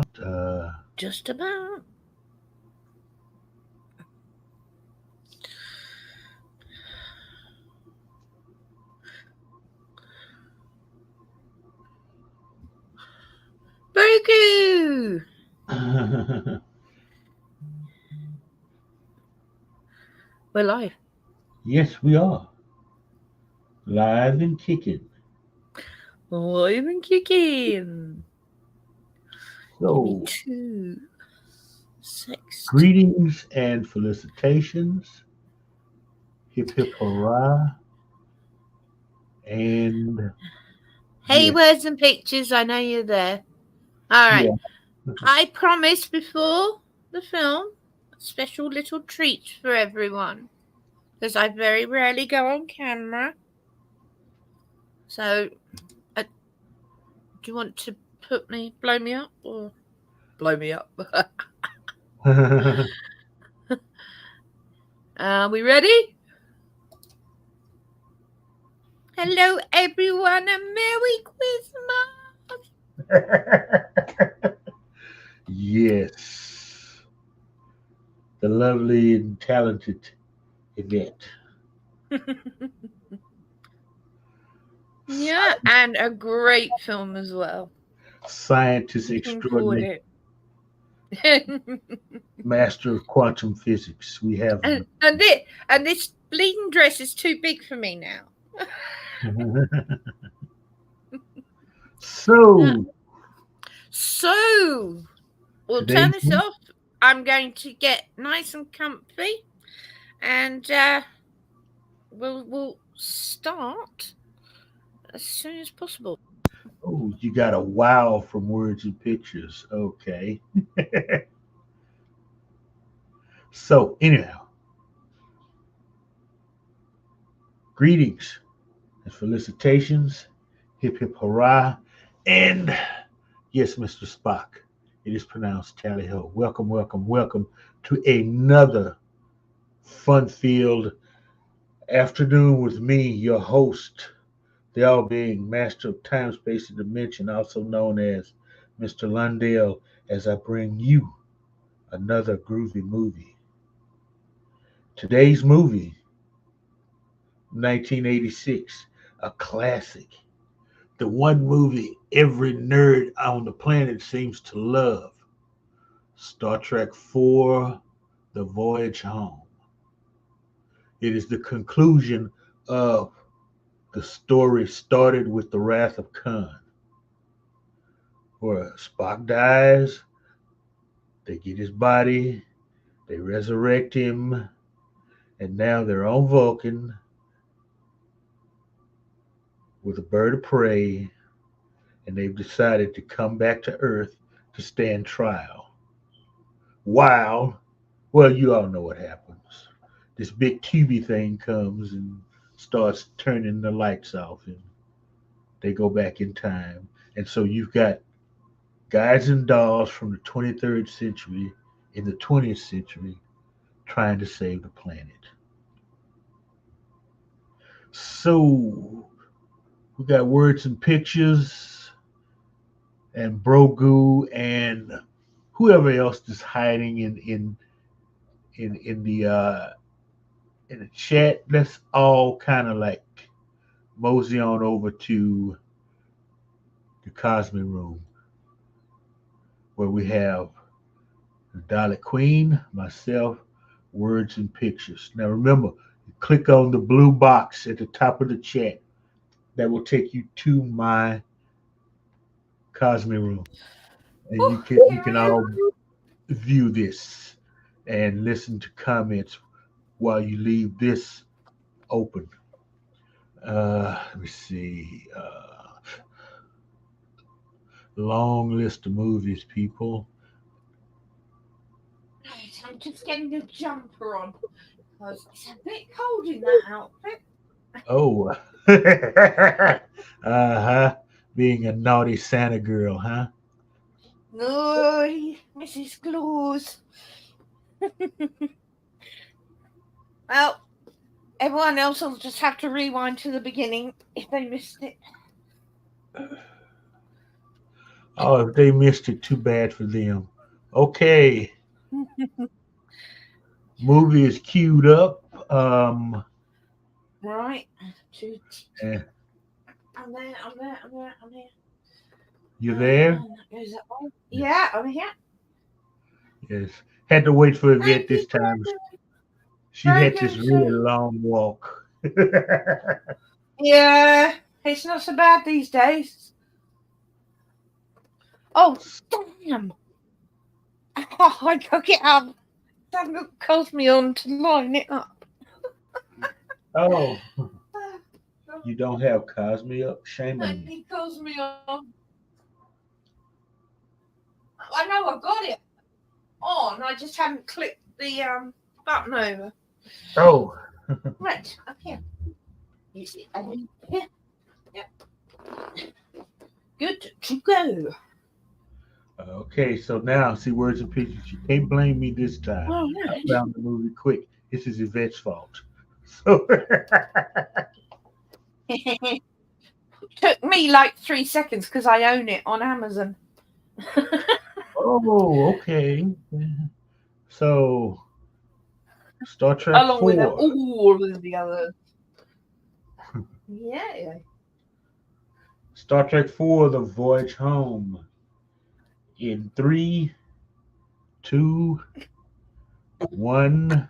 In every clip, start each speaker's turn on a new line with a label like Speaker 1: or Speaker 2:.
Speaker 1: about?
Speaker 2: Just about. Boku! We're live.
Speaker 1: Yes, we are live and kicking.
Speaker 2: Live and kicking. Give me
Speaker 1: So,
Speaker 2: 2 seconds.
Speaker 1: greetings and felicitations. Hip hip hurrah. And
Speaker 2: Hey,
Speaker 1: yes,
Speaker 2: words and pictures, I know you're there. Alright.
Speaker 1: yeah.
Speaker 2: I promised before the film a special little treat for everyone. Because I very rarely go on camera. So, do you want to blow me up, or blow me up? Are we ready? Hello, everyone, and Merry
Speaker 1: Yes, the lovely and talented Yvette.
Speaker 2: Christmas! Yeah, and a great film as well.
Speaker 1: Scientist
Speaker 2: Looking forward
Speaker 1: extraordinary,
Speaker 2: to it.
Speaker 1: master of quantum physics. We have.
Speaker 2: and this bleeding dress is too big for me now. Uh,
Speaker 1: So,
Speaker 2: So we'll turn
Speaker 1: today's
Speaker 2: this off. I'm going to get nice and comfy, and we'll start as soon as possible.
Speaker 1: oh, you got a wow from words and pictures. Okay. So, anyhow, greetings and felicitations. Hip hip hurrah. And yes, Mr. Spock, it is pronounced Tally Ho. Welcome, welcome, welcome to another fun filled afternoon with me, your host, the all being master of time, space, and dimension, also known as Mr. Londell, as I bring you another groovy movie. Today's movie, 1986, a classic. The one movie every nerd on the planet seems to love. Star Trek 4, The Voyage Home. It is the conclusion of the story started with the Wrath of Khan, where Spock dies, they get his body, they resurrect him, and now they're on Vulcan with a bird of prey, and they've decided to come back to Earth to stand trial. Wow. Well, you all know what happens. This big TV thing comes and starts turning the lights off, and they go back in time. And so you've got guys and dolls from the 23rd century in the 20th century trying to save the planet. So we got words and pictures and Brogu and whoever else is hiding in the chat. Let's all kind of like mosey on over to the Cosmic Room where we have the Dalek Queen, myself, words and pictures. Now remember, you click on the blue box at the top of the chat. That will take you to my Cosmic Room, and
Speaker 2: Oh,
Speaker 1: you can all view this and listen to comments while you leave this open. Let me see. Long list of movies, people.
Speaker 2: right, I'm just getting a jumper on because it's a bit cold in that outfit.
Speaker 1: Oh, huh. Being a naughty Santa girl, huh?
Speaker 2: No, Mrs. Claus. Well, everyone else will just have to rewind to the beginning if they missed it.
Speaker 1: Oh, if they missed it, too bad for them. Okay, movie is queued up.
Speaker 2: Right.
Speaker 1: And
Speaker 2: I'm there, I'm there, I'm there, I'm here.
Speaker 1: you there?
Speaker 2: That goes that way.
Speaker 1: Yes.
Speaker 2: Yeah, I'm here.
Speaker 1: Yes. Had to wait for Yvette
Speaker 2: Thank you,
Speaker 1: this time.
Speaker 2: Brandon.
Speaker 1: She
Speaker 2: Very
Speaker 1: had this
Speaker 2: good,
Speaker 1: really
Speaker 2: sir.
Speaker 1: long walk.
Speaker 2: Yeah, it's not so bad these days. Oh, damn. Oh, I took it up. That caused me on to line it up.
Speaker 1: Oh, you don't have Cosme up? Shame on you.
Speaker 2: He calls me on. I know I got it on. I just hadn't clicked the button over.
Speaker 1: Oh,
Speaker 2: Right, up here. You see, here. Yep. Good to go.
Speaker 1: okay. So now, see words and pictures. You can't blame me this time.
Speaker 2: All
Speaker 1: I
Speaker 2: right.
Speaker 1: found the movie quick. This is Yvette's fault. So,
Speaker 2: Took me like 3 seconds because I own it on Amazon.
Speaker 1: oh, okay. So, Star Trek
Speaker 2: Along with
Speaker 1: 4.
Speaker 2: all of the others. Yeah.
Speaker 1: Star Trek 4, The Voyage Home. In three, two, one,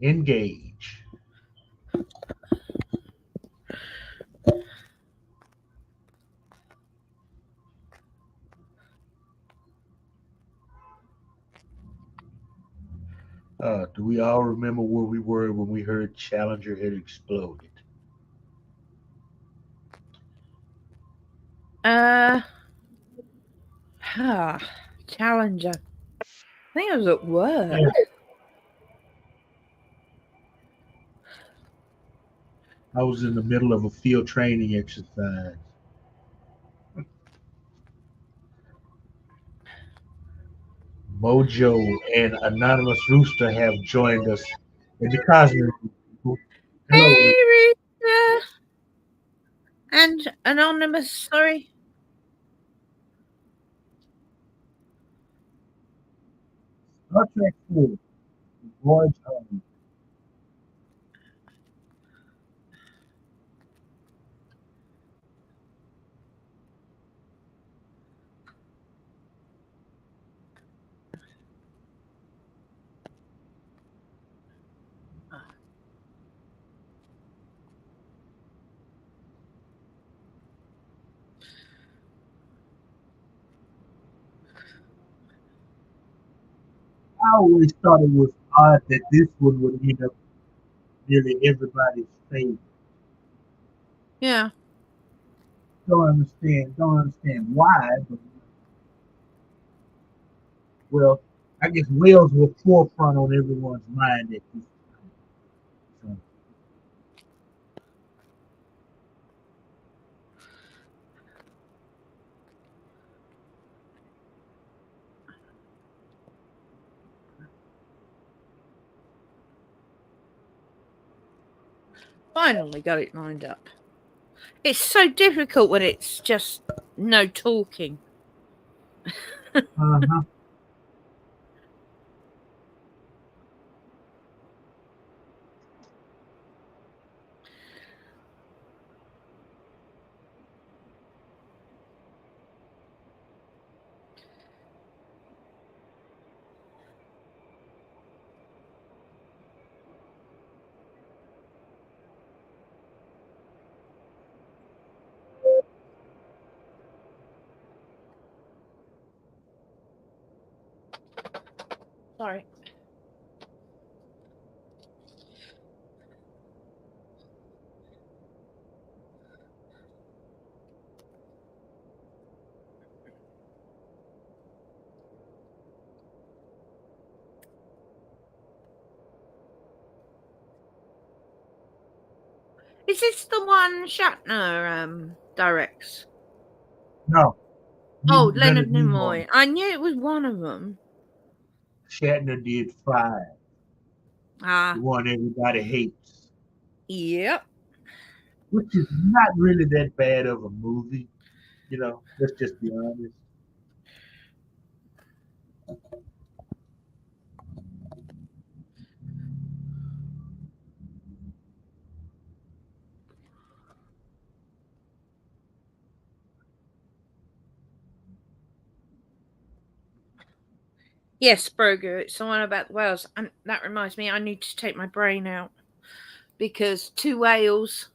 Speaker 1: engage. Do we all remember where we were when we heard Challenger had exploded?
Speaker 2: Uh, Challenger. I think I was at work.
Speaker 1: Yeah. I was in the middle of a field training exercise. Mojo and Anonymous Rooster have joined us in the Cosmic People. Hello.
Speaker 2: Hey, Rita. And Anonymous, sorry.
Speaker 1: Star Trek 4, Voyage Home. I always thought it was odd that this one would end up nearly everybody's favorite.
Speaker 2: Yeah.
Speaker 1: Don't understand why, but well, I guess whales were forefront on everyone's mind at this time. So,
Speaker 2: Finally got it lined up. It's so difficult when it's just no talking.
Speaker 1: uh-huh.
Speaker 2: Sorry. Is this the one Shatner directs?
Speaker 1: No,
Speaker 2: Oh, Leonard
Speaker 1: Leonard Nimoy.
Speaker 2: Nimoy. I knew it was one of them.
Speaker 1: Shatner did 5, the
Speaker 2: Ah,
Speaker 1: one everybody hates,
Speaker 2: yep.
Speaker 1: which is not really that bad of a movie. Let's just be honest.
Speaker 2: Yes, Burger. It's the one about the whales. And that reminds me, I need to take my brain out because 2 whales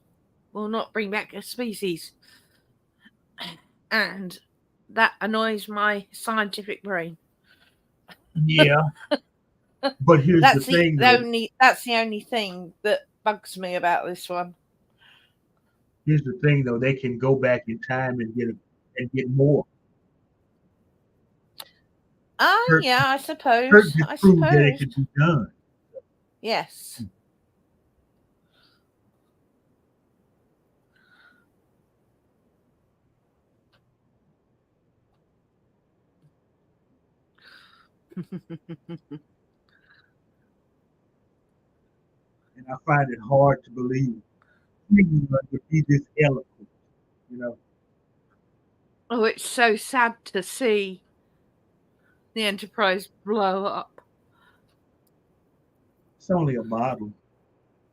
Speaker 2: will not bring back a species. And that annoys my scientific brain.
Speaker 1: Yeah, but here's the thing, though.
Speaker 2: That's the only thing that bugs me about this one.
Speaker 1: Here's the thing, though. They can go back in time and get more.
Speaker 2: Oh,
Speaker 1: Kirk,
Speaker 2: yeah, I
Speaker 1: Kirk
Speaker 2: suppose.
Speaker 1: just
Speaker 2: I
Speaker 1: proved that it
Speaker 2: suppose.
Speaker 1: could be done.
Speaker 2: Yes.
Speaker 1: And I find it hard to believe anyone would be this eloquent. You know,
Speaker 2: Oh, it's so sad to see the Enterprise blow up.
Speaker 1: it's only a model.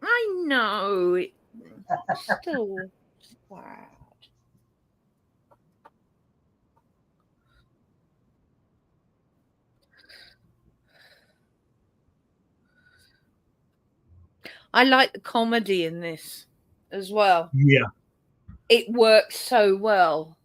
Speaker 2: I know. It's still sad. I like the comedy in this as well.
Speaker 1: Yeah,
Speaker 2: It works so well.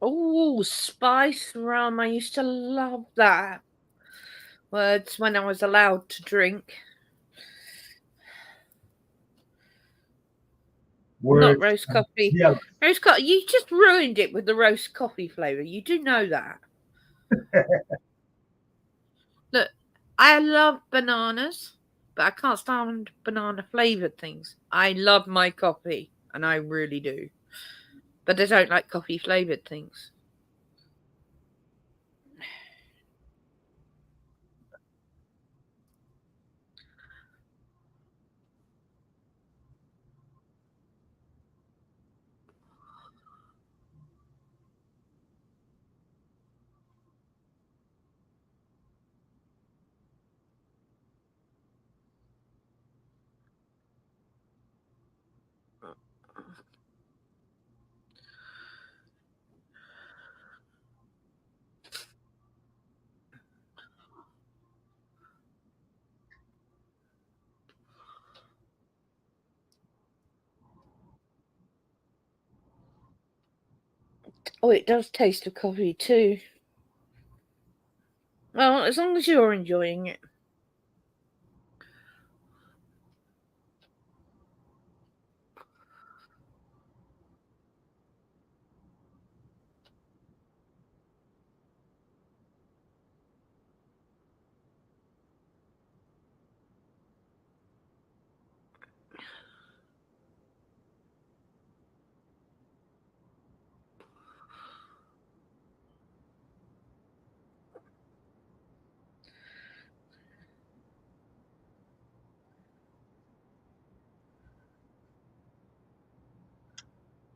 Speaker 2: Oh, spice rum. I used to love that. Words when I was allowed to drink. Not
Speaker 1: words.
Speaker 2: roast coffee.
Speaker 1: Yeah,
Speaker 2: Roast coffee. You just ruined it with the roast coffee flavour. You do know that. Look, I love bananas, but I can't stand banana flavoured things. I love my coffee, and I really do. But I don't like coffee flavoured things. Oh, it does taste of coffee too. Well, as long as you're enjoying it.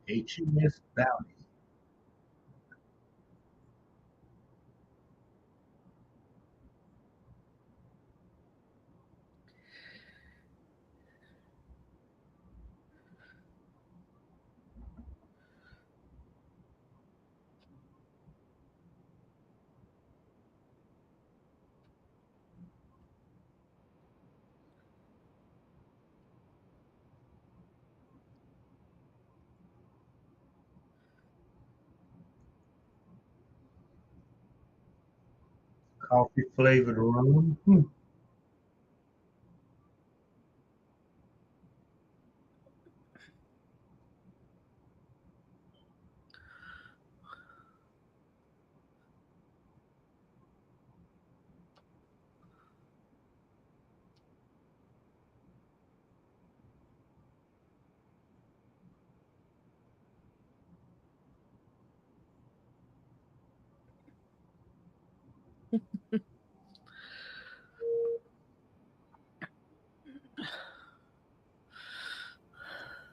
Speaker 1: HMS Bounty. Coffee flavored rum.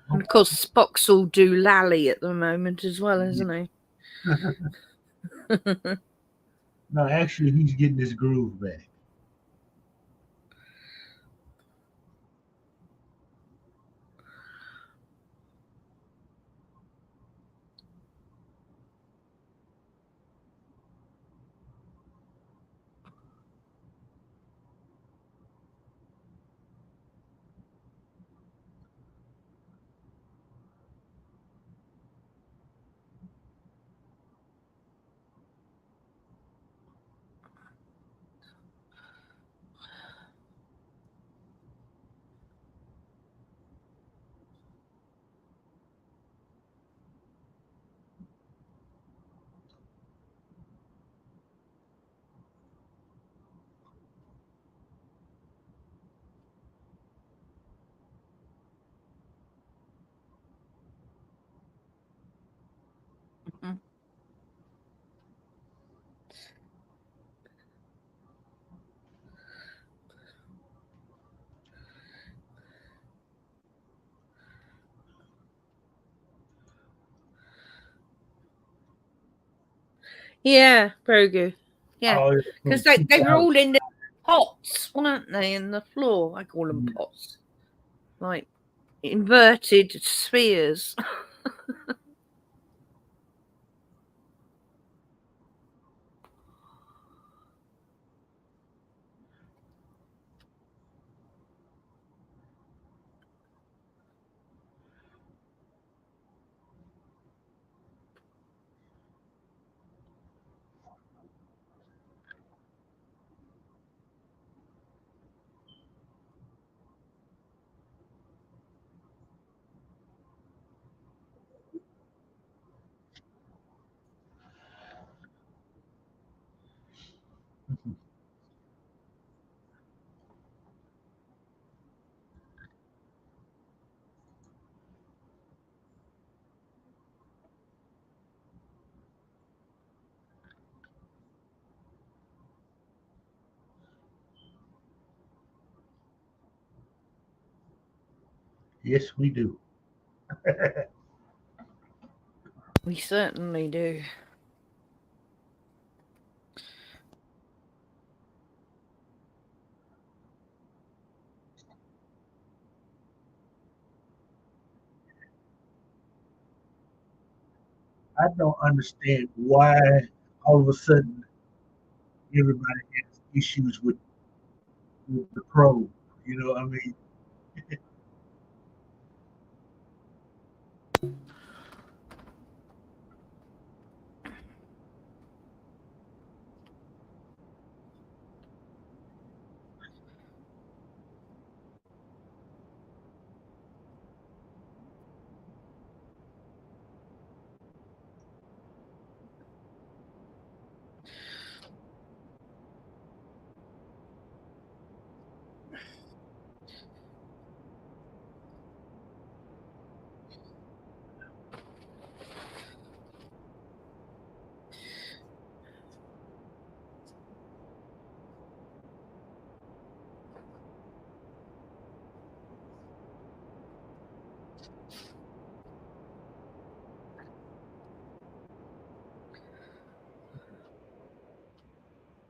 Speaker 2: And of course, Spock's all doolally at the moment as well, isn't he?
Speaker 1: No, actually, he's getting his groove back.
Speaker 2: Yeah, very good. Yeah,
Speaker 1: Oh, it's
Speaker 2: because
Speaker 1: from
Speaker 2: they were
Speaker 1: 2000.
Speaker 2: all in the pots, weren't they? In the floor, I call them
Speaker 1: Yeah.
Speaker 2: pots, like inverted spheres.
Speaker 1: Yes, we do.
Speaker 2: We certainly do.
Speaker 1: I don't understand why all of a sudden everybody has issues with the probe. You know, I mean,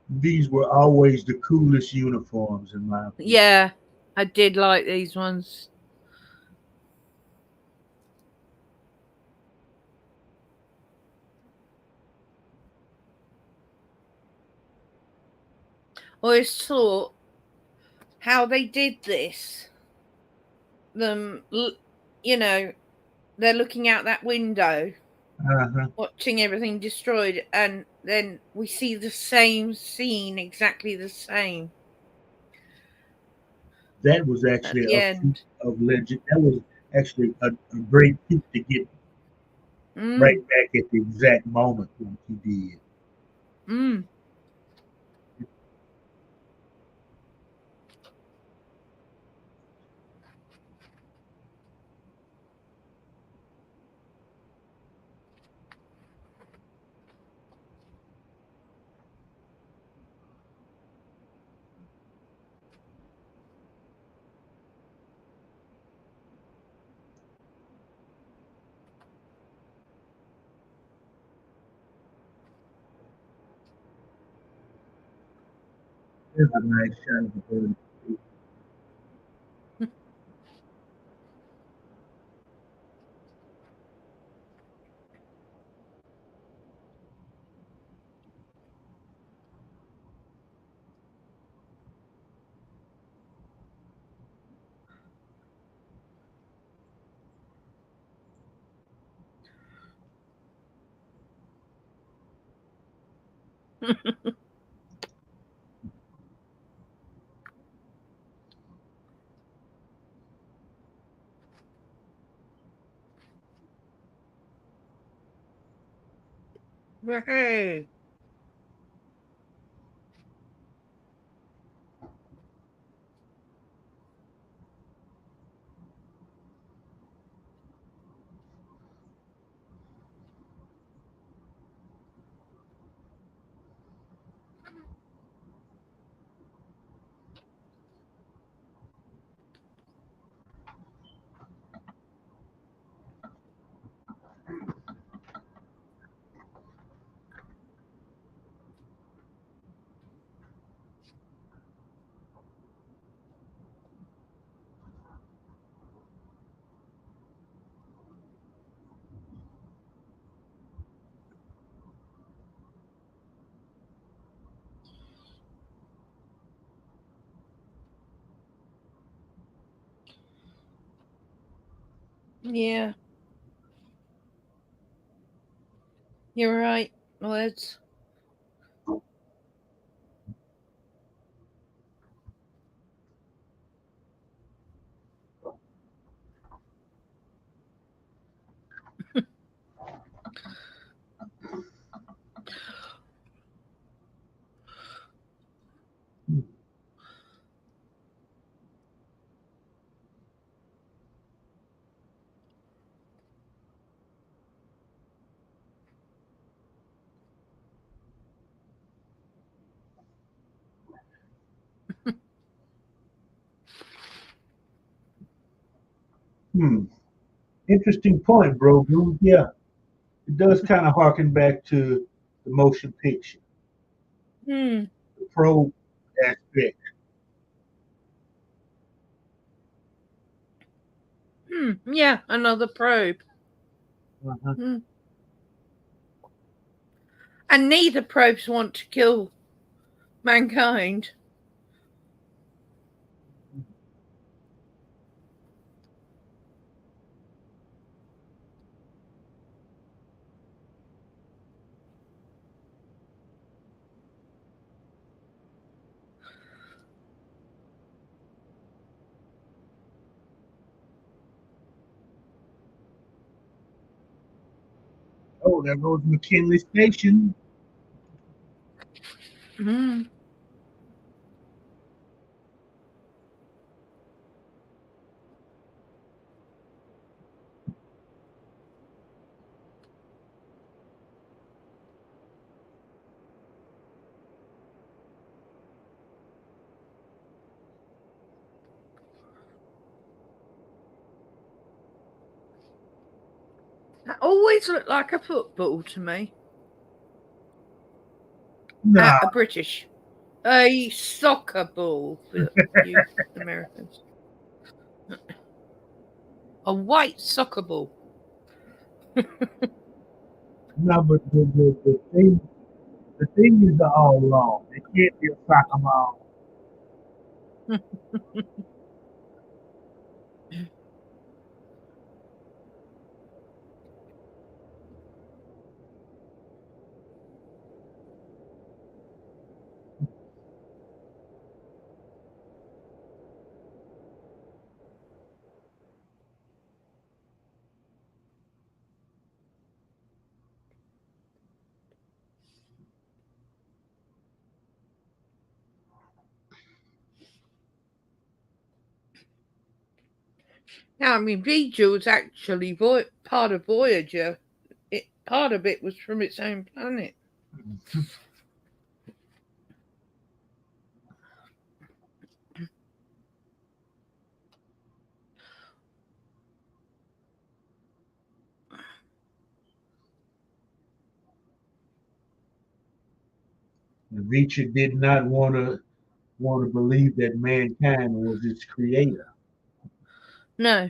Speaker 1: these were always the coolest uniforms, in my opinion.
Speaker 2: Yeah, I did like these ones. I always thought how they did this. Them, you know, they're looking out that window,
Speaker 1: Uh-huh.
Speaker 2: watching everything destroyed, and then we see the same scene, exactly the same
Speaker 1: That was
Speaker 2: at
Speaker 1: actually
Speaker 2: the
Speaker 1: a feat
Speaker 2: end.
Speaker 1: of legend. That was actually a great feat to get right
Speaker 2: Mm,
Speaker 1: back at the exact moment when he did.
Speaker 2: mm.
Speaker 1: It's a nice shiny bird.
Speaker 2: Hey. Yeah, you're right, Liz.
Speaker 1: Hmm. Interesting point, bro. Blue. Yeah, it does kind of harken back to the motion picture,
Speaker 2: Hmm.
Speaker 1: the probe aspect.
Speaker 2: Hmm. Yeah, another probe.
Speaker 1: Uh-huh.
Speaker 2: Hmm. And neither probes want to kill mankind.
Speaker 1: Oh, there goes McKinley Station.
Speaker 2: Hmm. That always looked like a football to me.
Speaker 1: Nah,
Speaker 2: A British. A soccer ball for you Americans. A white soccer ball.
Speaker 1: no, but the thing is all wrong. It can't be a soccer ball.
Speaker 2: Now, I mean, Vija was actually part of Voyager. Part of it was from its own planet.
Speaker 1: Reacher did not want to want to believe that mankind was its creator.
Speaker 2: No.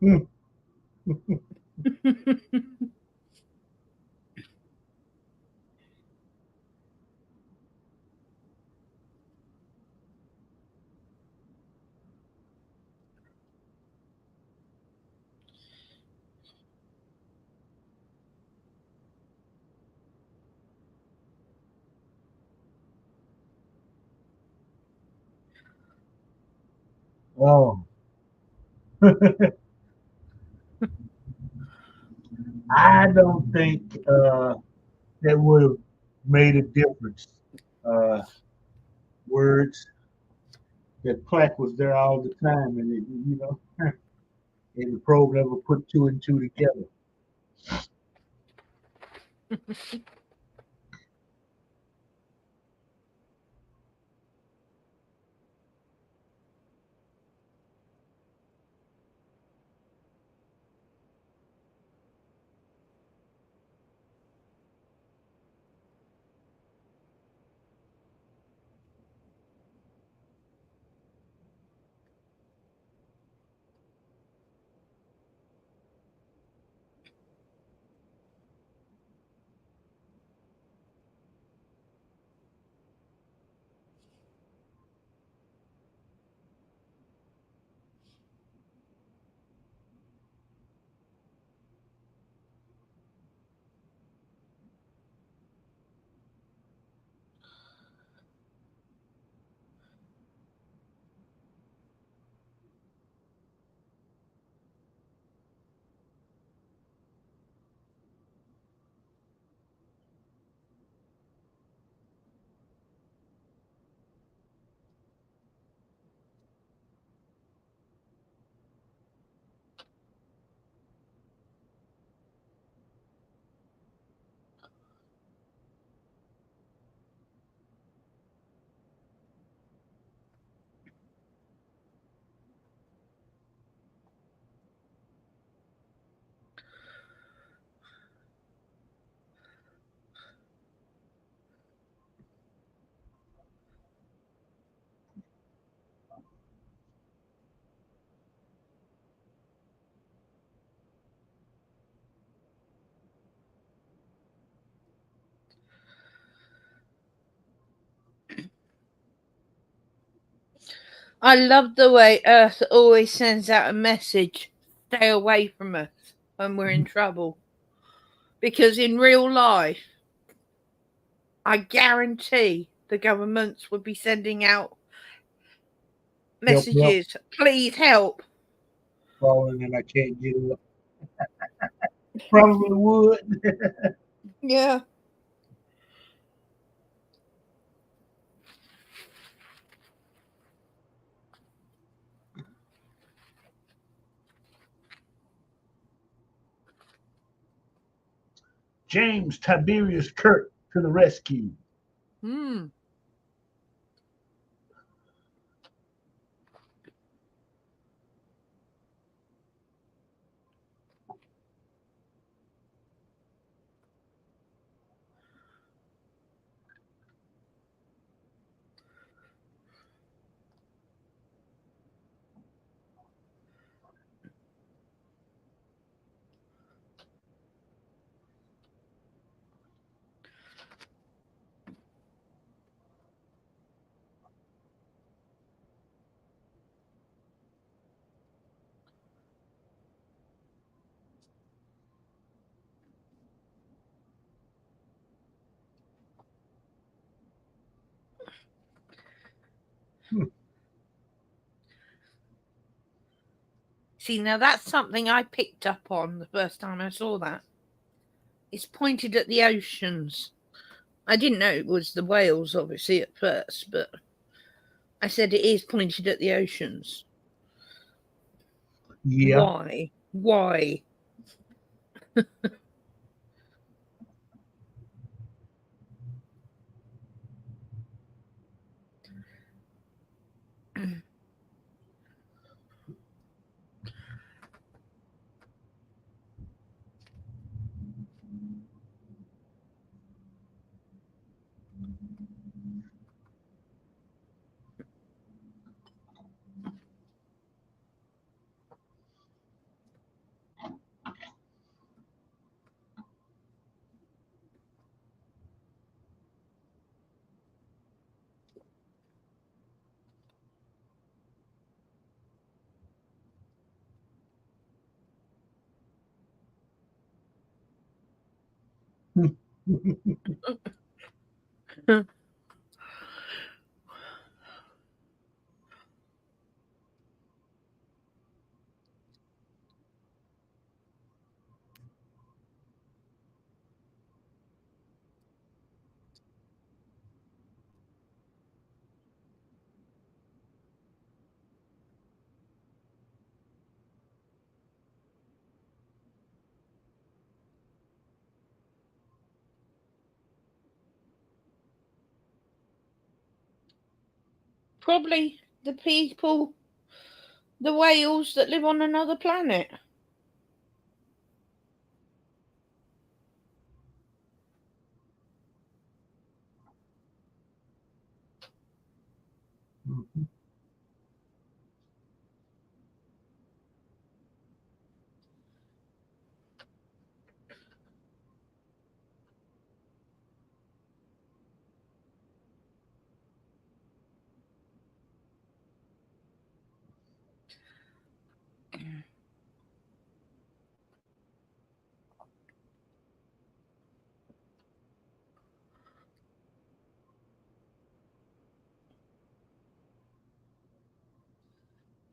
Speaker 1: Hmm. Oh, I don't think that would have made a difference. Uh, Words, that plaque was there all the time, and and the probe never put two and two together.
Speaker 2: I love the way Earth always sends out a message, stay away from us when we're in trouble. Because in real life, I guarantee the governments would be sending out
Speaker 1: Help, help,
Speaker 2: messages, please help.
Speaker 1: falling, and I can't get up. Probably would.
Speaker 2: Yeah.
Speaker 1: James Tiberius Kirk to the rescue.
Speaker 2: Hmm. See, now that's something I picked up on the first time I saw that. It's pointed at the oceans. I didn't know it was the whales, obviously, at first, but I said it is pointed at the oceans.
Speaker 1: Yeah.
Speaker 2: Why? Why? Probably the people, the whales that live on another planet.
Speaker 1: Mhm.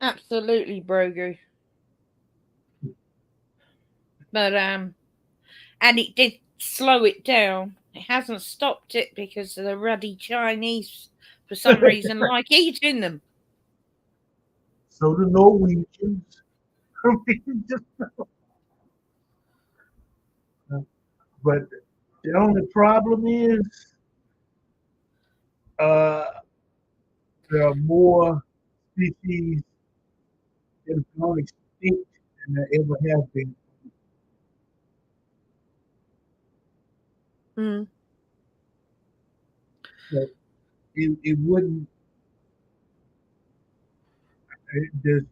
Speaker 2: Absolutely, Brogu. But and it did slow it down. It hasn't stopped it because the ruddy Chinese, for some reason, like eating them.
Speaker 1: So the Norwegians. I mean, but the only problem is uh, there are more species that have gone extinct than there ever have been.
Speaker 2: Mm.
Speaker 1: So it wouldn't, there's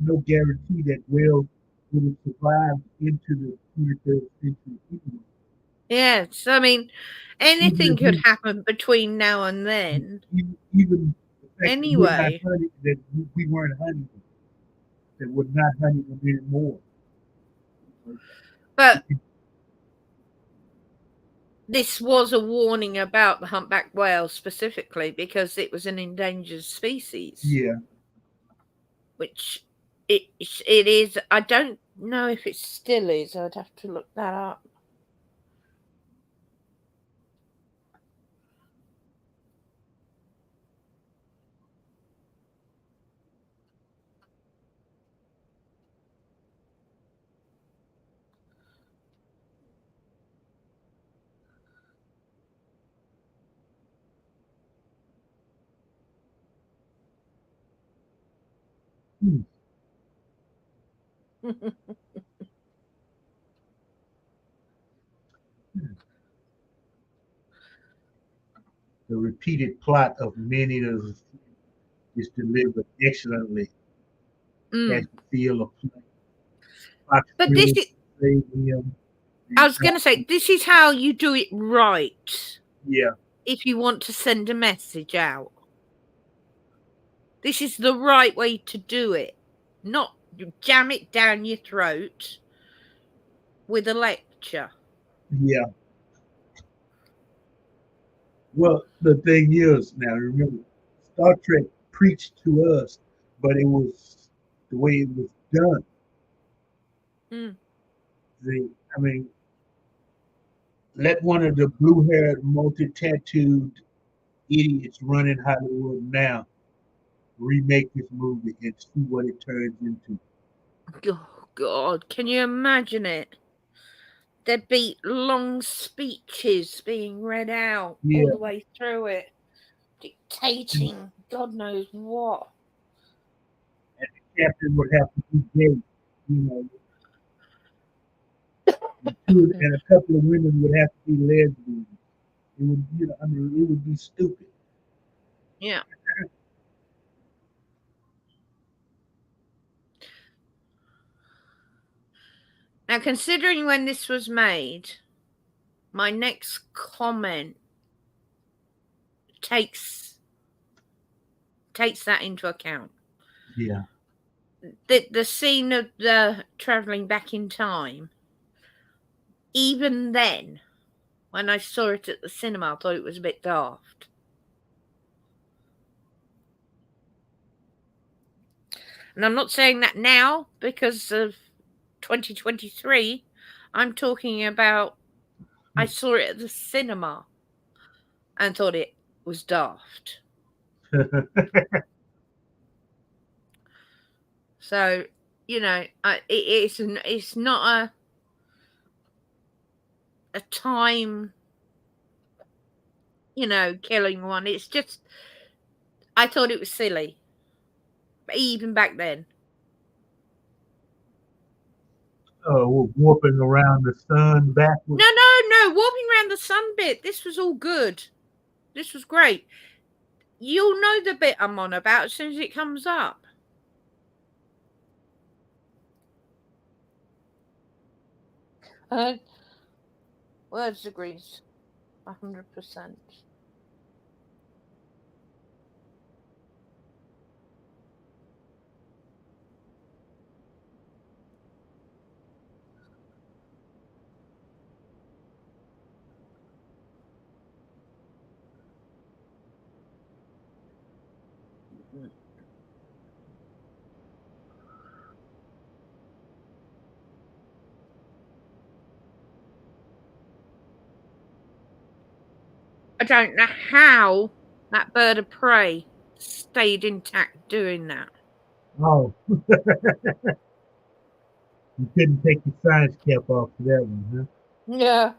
Speaker 1: no guarantee that whales would have survived into the 23rd century either.
Speaker 2: Yes, I mean,
Speaker 1: Even
Speaker 2: anything
Speaker 1: if
Speaker 2: could happen between now and
Speaker 1: we,
Speaker 2: then.
Speaker 1: even the fact that we're not
Speaker 2: Anyway,
Speaker 1: hunting, that we weren't hunting them, that we're not hunting them anymore.
Speaker 2: but this was a warning about the humpback whale specifically because it was an endangered species,
Speaker 1: Yeah.
Speaker 2: which it is. I don't know if it still is. I'd have to look that up.
Speaker 1: Hmm. The repeated plot of many of the is delivered excellently as
Speaker 2: Mm.
Speaker 1: the feel of play. Fox
Speaker 2: But this
Speaker 1: really
Speaker 2: is,
Speaker 1: played him.
Speaker 2: I was going to say, this is how you do it right
Speaker 1: Yeah,
Speaker 2: if you want to send a message out. This is the right way to do it, not jam it down your throat with a lecture.
Speaker 1: yeah. Well, the thing is, now remember, Star Trek preached to us, but it was the way it was done.
Speaker 2: Mm.
Speaker 1: I mean, let one of the blue-haired, multi-tattooed idiots running Hollywood now remake this movie and see what it turns into.
Speaker 2: Oh, God, can you imagine it? There'd be long speeches being read out all
Speaker 1: Yeah,
Speaker 2: the way through it,
Speaker 1: and
Speaker 2: dictating God knows what.
Speaker 1: the captain would have to be gay, you know, and a couple of women would have to be lesbians. It would, I mean, it would be stupid.
Speaker 2: Yeah. Now, considering when this was made, my next comment takes that into account.
Speaker 1: Yeah,
Speaker 2: The scene of the traveling back in time, even then, when I saw it at the cinema, I thought it was a bit daft. And I'm not saying that now because of 2023. I'm talking about I saw it at the cinema and thought it was daft. So, it's not a time, killing one. It's just I thought it was silly, even back then.
Speaker 1: warping around the sun backwards.
Speaker 2: No, warping around the sun bit. This was all good. This was great. You'll know the bit I'm on about as soon as it comes up. Words agrees 100%. I don't know how that bird of prey stayed intact doing that.
Speaker 1: Oh, you couldn't take your science cap off for that one,
Speaker 2: Yeah.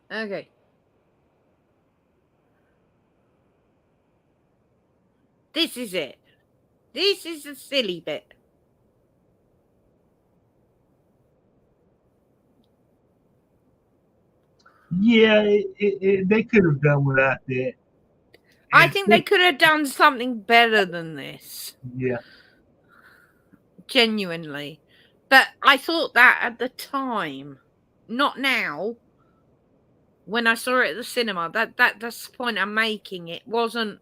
Speaker 1: huh?
Speaker 2: Okay. This is it. This is the silly bit.
Speaker 1: Yeah, they could have done without that.
Speaker 2: I
Speaker 1: And
Speaker 2: think they could have done something better than this.
Speaker 1: yeah,
Speaker 2: Genuinely. But I thought that at the time. Not now. When I saw it at the cinema. That's the point I'm making. It wasn't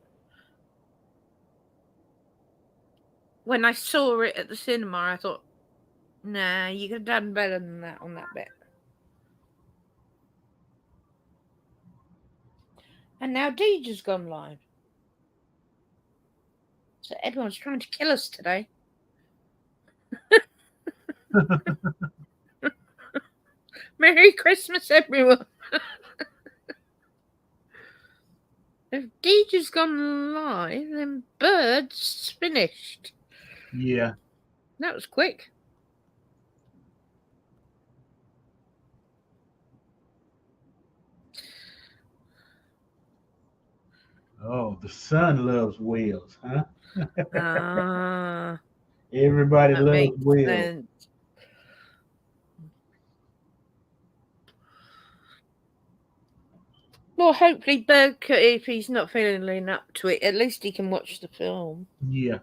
Speaker 2: when I saw it at the cinema, I thought, nah, you could have done better than that on that bit. And now Deej has gone live. So everyone's trying to kill us today. Merry Christmas, everyone. If Deej has gone live, then Bird's finished.
Speaker 1: yeah.
Speaker 2: That was quick.
Speaker 1: Oh, the sun loves whales, huh?
Speaker 2: Ah,
Speaker 1: Everybody
Speaker 2: that
Speaker 1: loves
Speaker 2: makes
Speaker 1: whales.
Speaker 2: sense. Well, hopefully Bird, if he's not feeling up to it, at least he can watch the film.
Speaker 1: Yeah.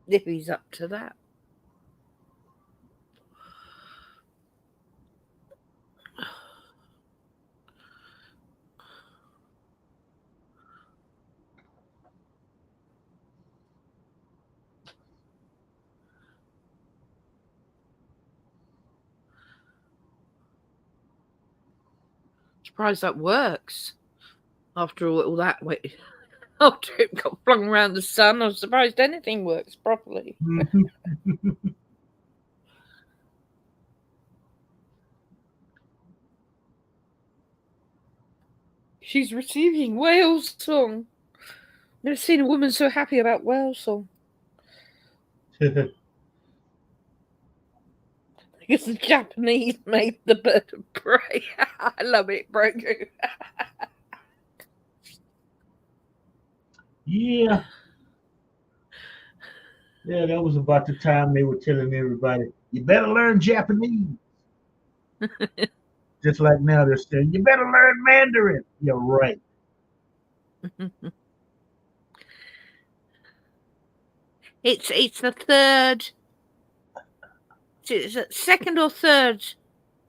Speaker 2: If he's up to that. surprised that works. After all that wait, after it got flung around the sun, I was surprised anything works properly.
Speaker 1: Mhm.
Speaker 2: She's receiving whale song. Never seen a woman so happy about whale song. Because the Japanese made the bird of prey. I love it, Broku.
Speaker 1: Yeah. Yeah, that was about the time they were telling everybody, you better learn Japanese. Just like now they're saying, you better learn Mandarin. You're right.
Speaker 2: It's the third, it's the second or third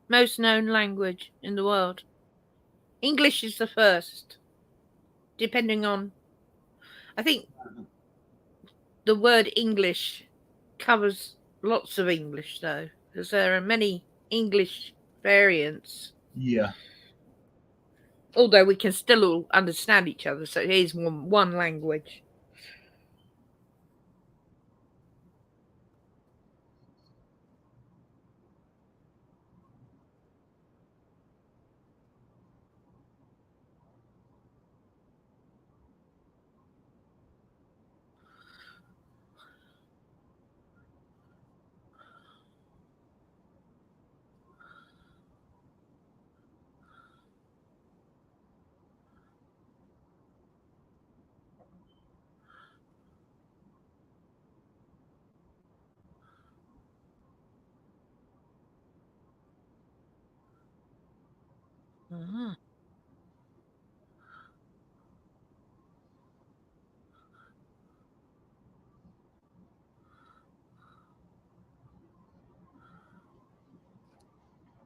Speaker 2: most known language in the world. English is the first, depending on. I think the word English covers lots of English, though, because there are many English variants.
Speaker 1: Yeah.
Speaker 2: Although we can still all understand each other, so it is one language. Ah.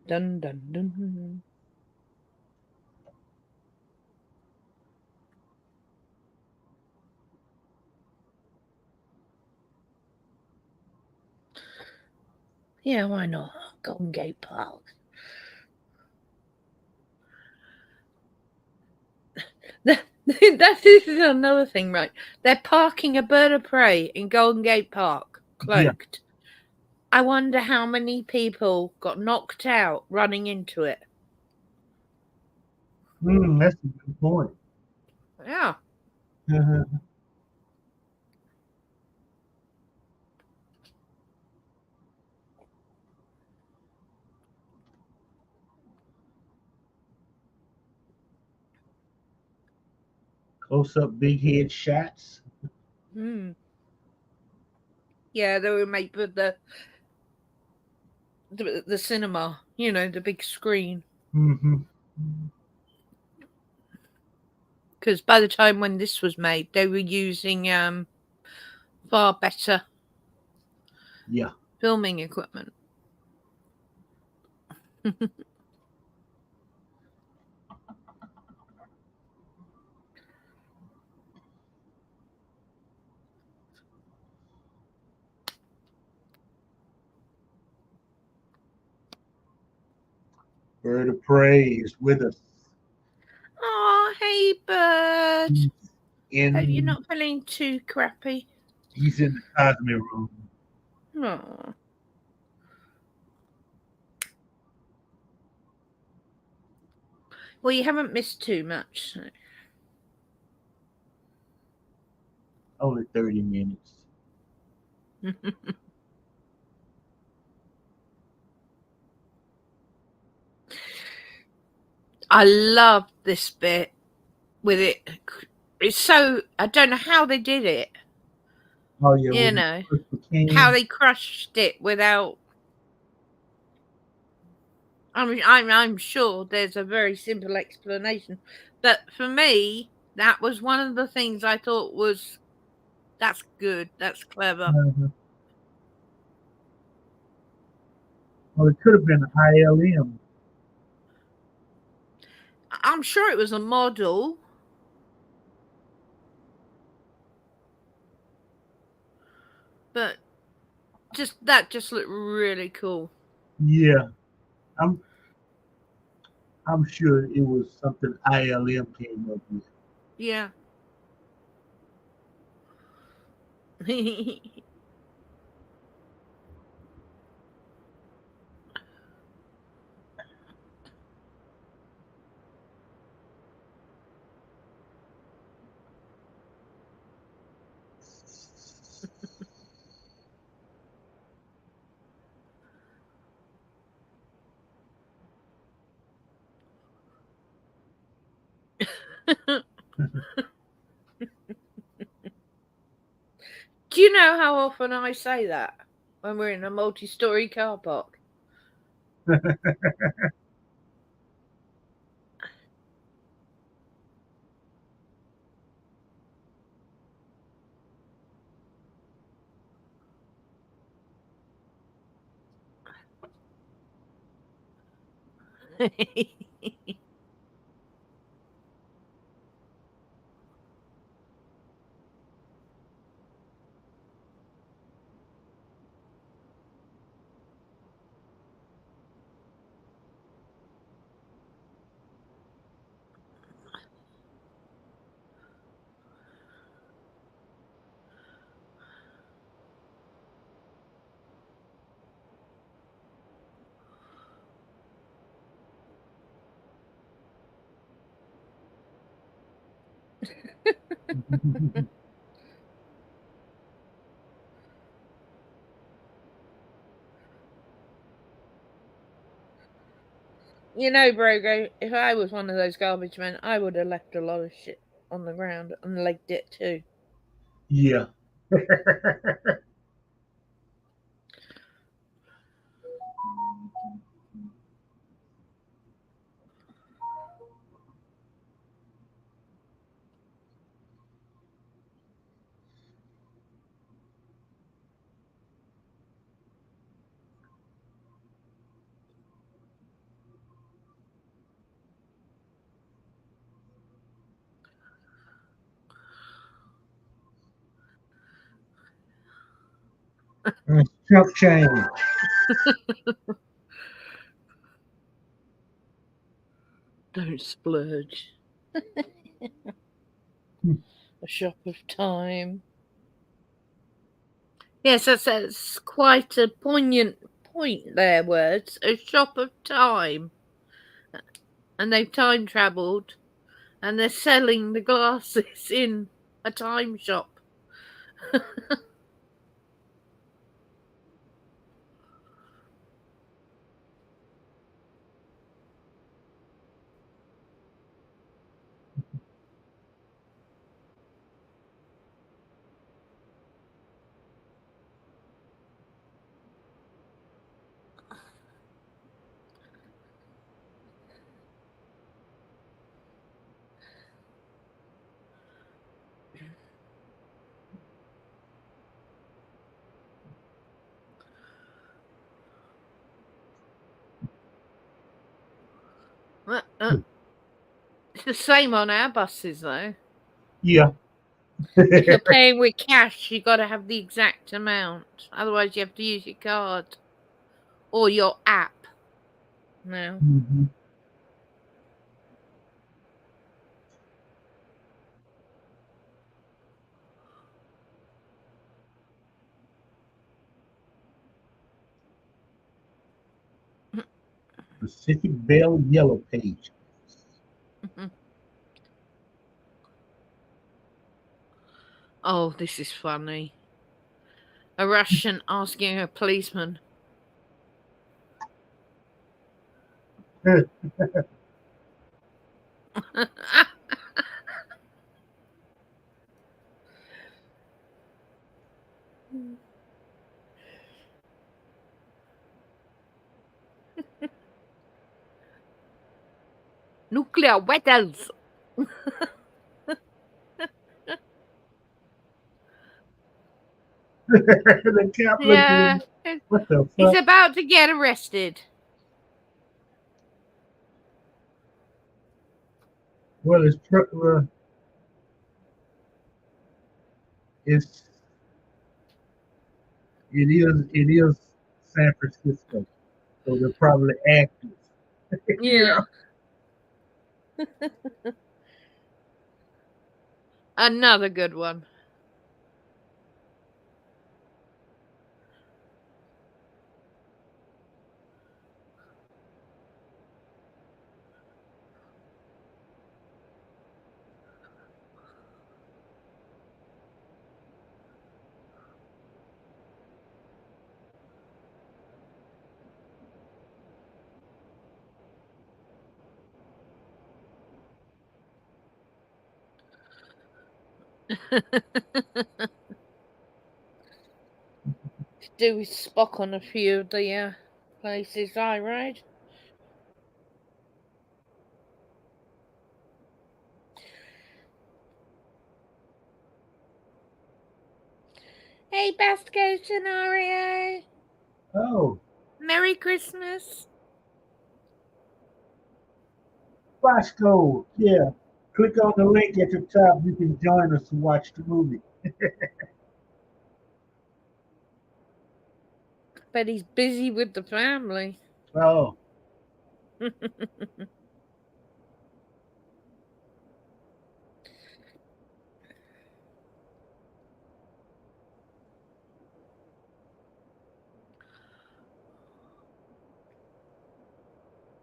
Speaker 2: Dun dun dun. Yeah, why not? Golden Gate Park. That is another thing, right? They're parking a bird of prey in Golden Gate Park,
Speaker 1: Yeah.
Speaker 2: cloaked. I wonder how many people got knocked out running into it.
Speaker 1: That's a good point.
Speaker 2: Yeah.
Speaker 1: Close up big head shots.
Speaker 2: Mm. Yeah, they were made for the cinema, the big screen.
Speaker 1: Mm-hmm.
Speaker 2: Because by the time when this was made, they were using far better
Speaker 1: Yeah.
Speaker 2: filming equipment.
Speaker 1: Bird of prey is with us.
Speaker 2: Oh, hey, bird.
Speaker 1: He's
Speaker 2: Hope you're
Speaker 1: in
Speaker 2: not feeling too crappy.
Speaker 1: he's in the cosmic room.
Speaker 2: Oh. Well, you haven't missed too much. So.
Speaker 1: Only 30 minutes.
Speaker 2: I love this bit with it. It's so, I don't know how they did it.
Speaker 1: Oh yeah,
Speaker 2: You
Speaker 1: when he
Speaker 2: know,
Speaker 1: pushed the
Speaker 2: how
Speaker 1: can.
Speaker 2: they crushed it without. I mean, I'm sure there's a very simple explanation, but for me, that was one of the things I thought was that's good, that's clever.
Speaker 1: Uh-huh. Well, it could have been ILM.
Speaker 2: I'm sure it was a model, but just looked really cool.
Speaker 1: Yeah, I'm I'm sure it was something ILM came up with.
Speaker 2: Yeah. Do you know how often I say that when we're in a multi-story car park? You know, Brogo, if I was one of those garbage men, I would have left a lot of shit on the ground and legged it too.
Speaker 1: Yeah. Chump change.
Speaker 2: Don't splurge. A shop of time. Yes, that's quite a poignant point there, words. A shop of time. And they've time travelled and they're selling the glasses in a time shop. It's the same on our buses, though.
Speaker 1: Yeah.
Speaker 2: If you're paying with cash, you've got to have the exact amount. Otherwise, you have to use your card or your app now.
Speaker 1: Mhm. Pacific Bell Yellow Page.
Speaker 2: Oh, this is funny. A Russian asking a policeman. Nuclear weapons.
Speaker 1: The cop looked at
Speaker 2: Yeah,
Speaker 1: him. What the
Speaker 2: he's
Speaker 1: fuck?
Speaker 2: about to get arrested.
Speaker 1: Well, it's it is San Francisco, so they're probably actors. you
Speaker 2: Yeah.
Speaker 1: know.
Speaker 2: Another good one. Do with Spock on a few of the places I ride. Hey, best case scenario.
Speaker 1: Oh,
Speaker 2: Merry Christmas.
Speaker 1: Bosco. Yeah. Click on the link at the top. You can join us to watch the movie.
Speaker 2: But he's busy with the family.
Speaker 1: Oh, there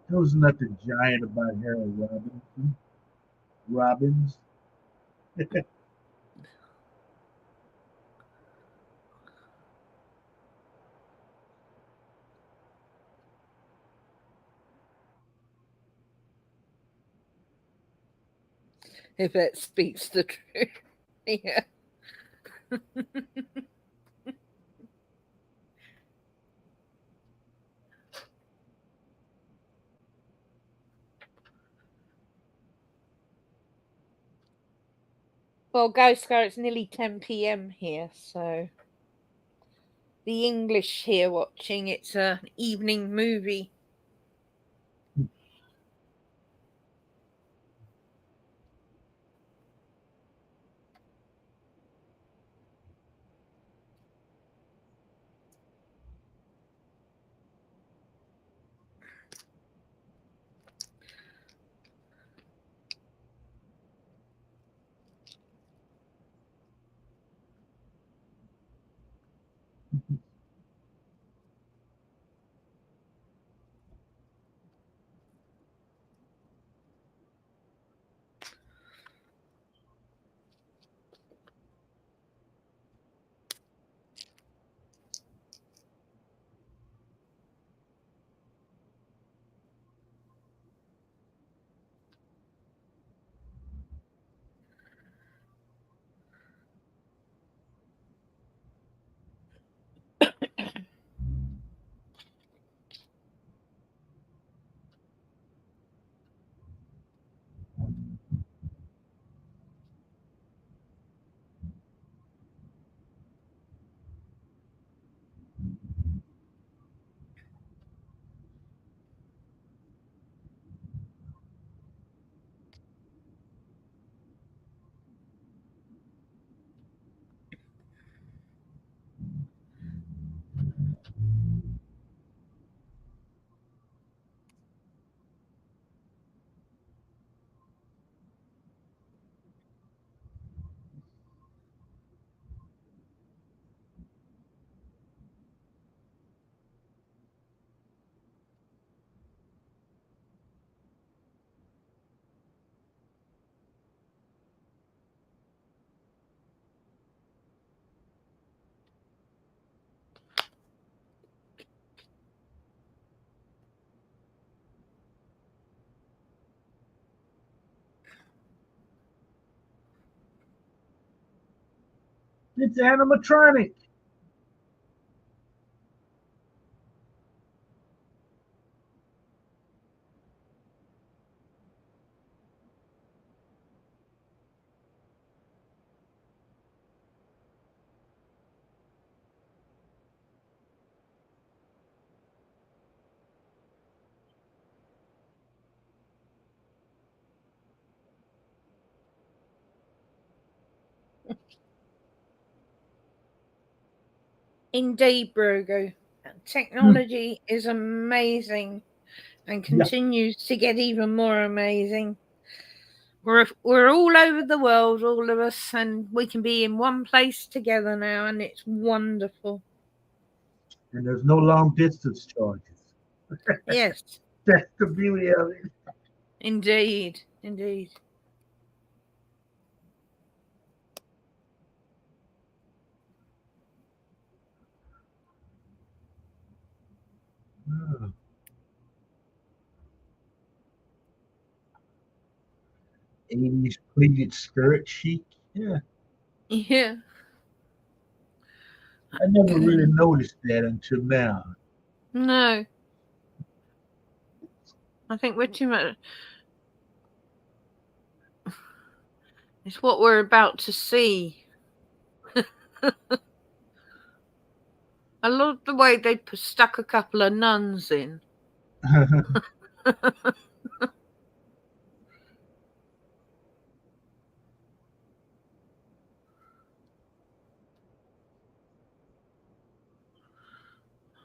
Speaker 1: was nothing giant about Harold Robinson. Robbins.
Speaker 2: If it speaks the truth. Yeah. Well, Ghost Girl, it's nearly 10 p.m. here, so the English here watching, it's an evening movie.
Speaker 1: It's animatronic.
Speaker 2: Indeed, Brogo.
Speaker 1: Hmm.
Speaker 2: Technology is amazing and
Speaker 1: Yeah.
Speaker 2: continues to get even more amazing. We're all over the world, all of us, and we can be in one place together now, and it's wonderful.
Speaker 1: And there's no long distance charges.
Speaker 2: Yes,
Speaker 1: That's the beauty of it.
Speaker 2: indeed, indeed.
Speaker 1: Ah, 80s pleated skirt chic. Yeah,
Speaker 2: Yeah.
Speaker 1: I never really noticed that until now.
Speaker 2: No, I think we're too much. It's what we're about to see. I love the way they stuck a couple of nuns in.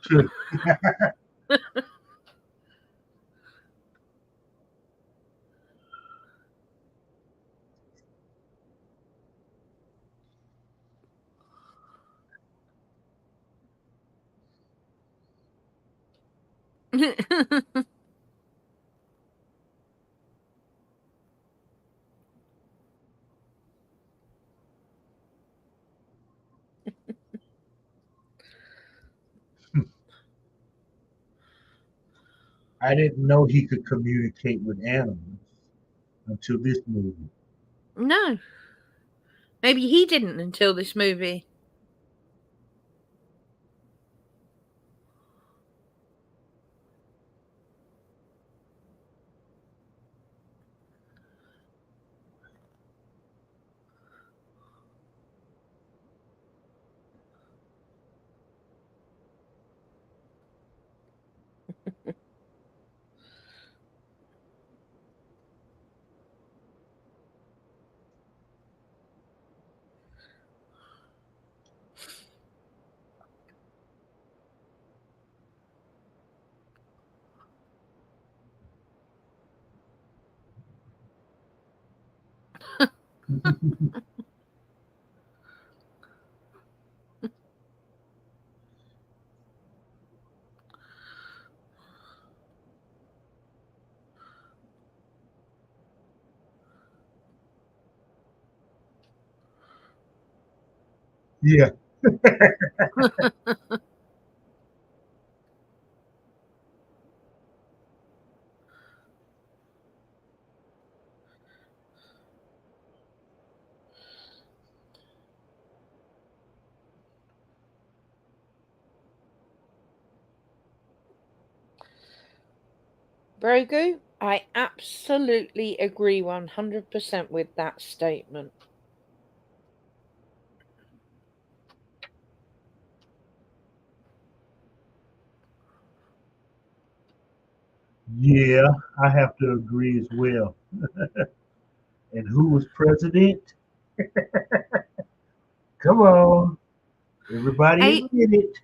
Speaker 1: Sure. I didn't know he could communicate with animals until this movie.
Speaker 2: No, maybe he didn't until this movie.
Speaker 1: Yeah.
Speaker 2: Brogu, I absolutely agree 100% with that statement.
Speaker 1: Yeah, I have to agree as well. And who was president? Come on. Everybody
Speaker 2: Hey,
Speaker 1: admit it.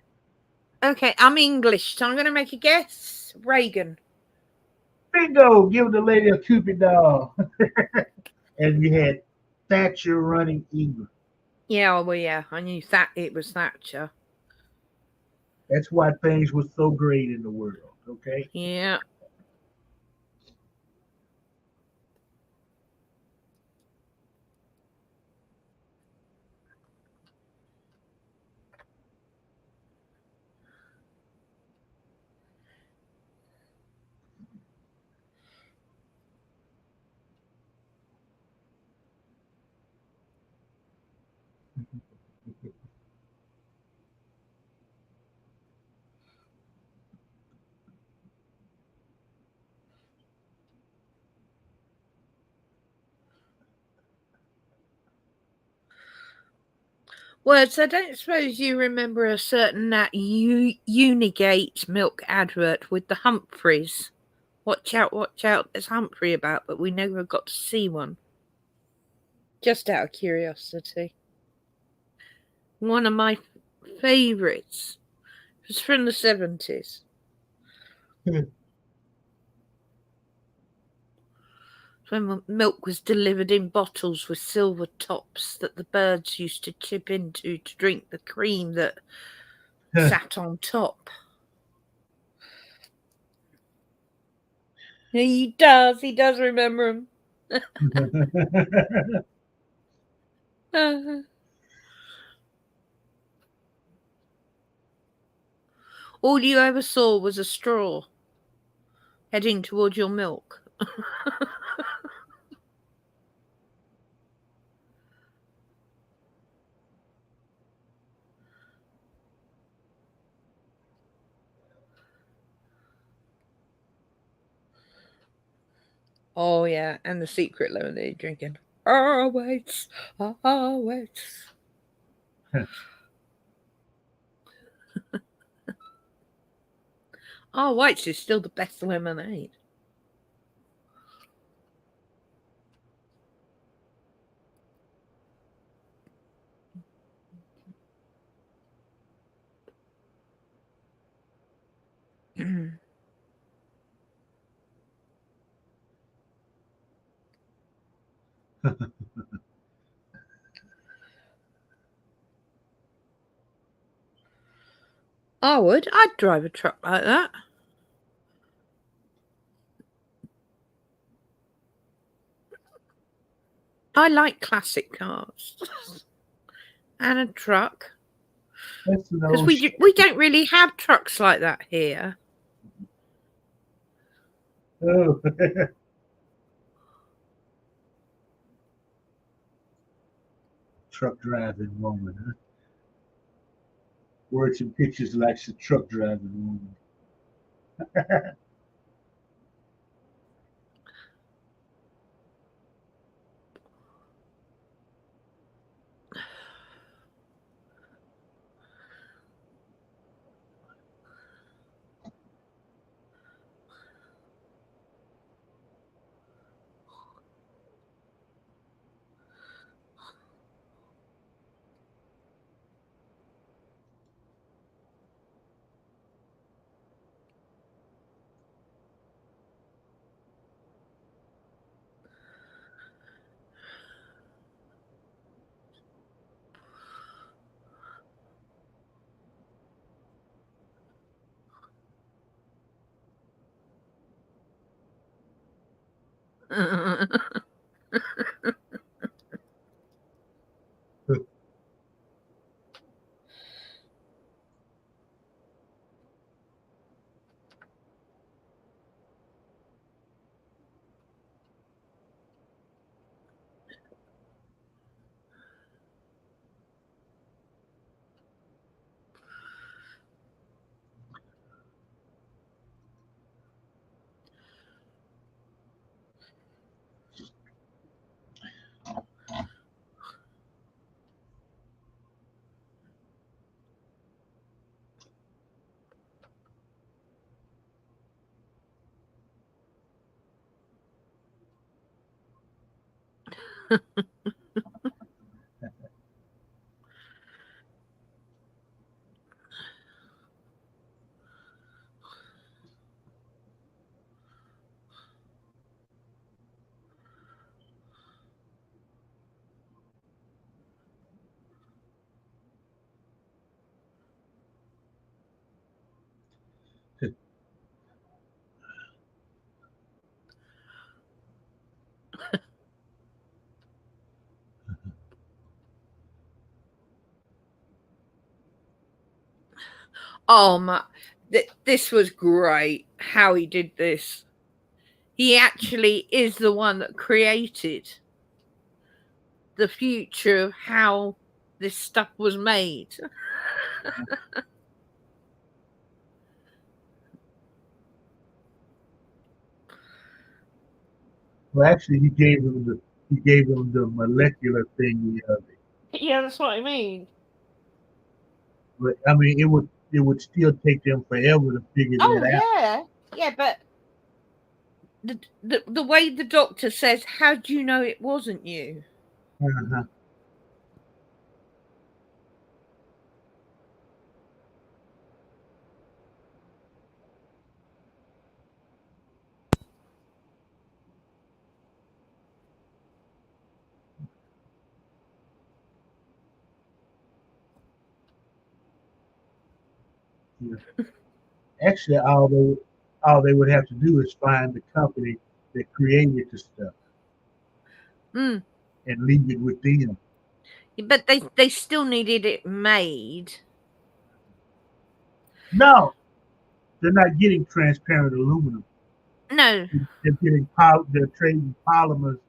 Speaker 2: okay, I'm English, so I'm going to make a guess. Reagan.
Speaker 1: Bingo! Give the lady a Cupid doll. And you had Thatcher running England.
Speaker 2: Yeah, well, yeah, I knew that it was Thatcher.
Speaker 1: That's why things were so great in the world. Okay.
Speaker 2: Yeah. Words, I don't suppose you remember a certain that Unigate milk advert with the Humphreys. Watch out, there's Humphrey about, but we never got to see one. Just out of curiosity. One of my favourites. It was from the 70s. when milk was delivered in bottles with silver tops that the birds used to chip into to drink the cream that sat on top. He does remember him. All you ever saw was a straw heading towards your milk. Oh yeah, and the secret lemonade drinking. Always. Oh, White's is still the best lemonade. I would. I'd drive a truck like that. I like classic cars. And a truck. Because we don't really have trucks like that here.
Speaker 1: Oh. Truck driving woman, huh? Words and pictures likes a truck driving woman.
Speaker 2: Oh my, this was great how he did this. He actually is the one that created the future of how this stuff was made.
Speaker 1: Well, actually, he gave him the molecular thing.
Speaker 2: Yeah, that's what I mean.
Speaker 1: But I mean, it would still take them forever to figure
Speaker 2: Oh
Speaker 1: that out.
Speaker 2: yeah, but the way the doctor says, "How do you know it wasn't you?"
Speaker 1: Uh-huh. Yeah. Actually, all they would have to do is find the company that created the stuff
Speaker 2: Mm.
Speaker 1: and leave it with them.
Speaker 2: But they still needed it made.
Speaker 1: No, they're not getting transparent aluminum.
Speaker 2: No.
Speaker 1: They're trading polymers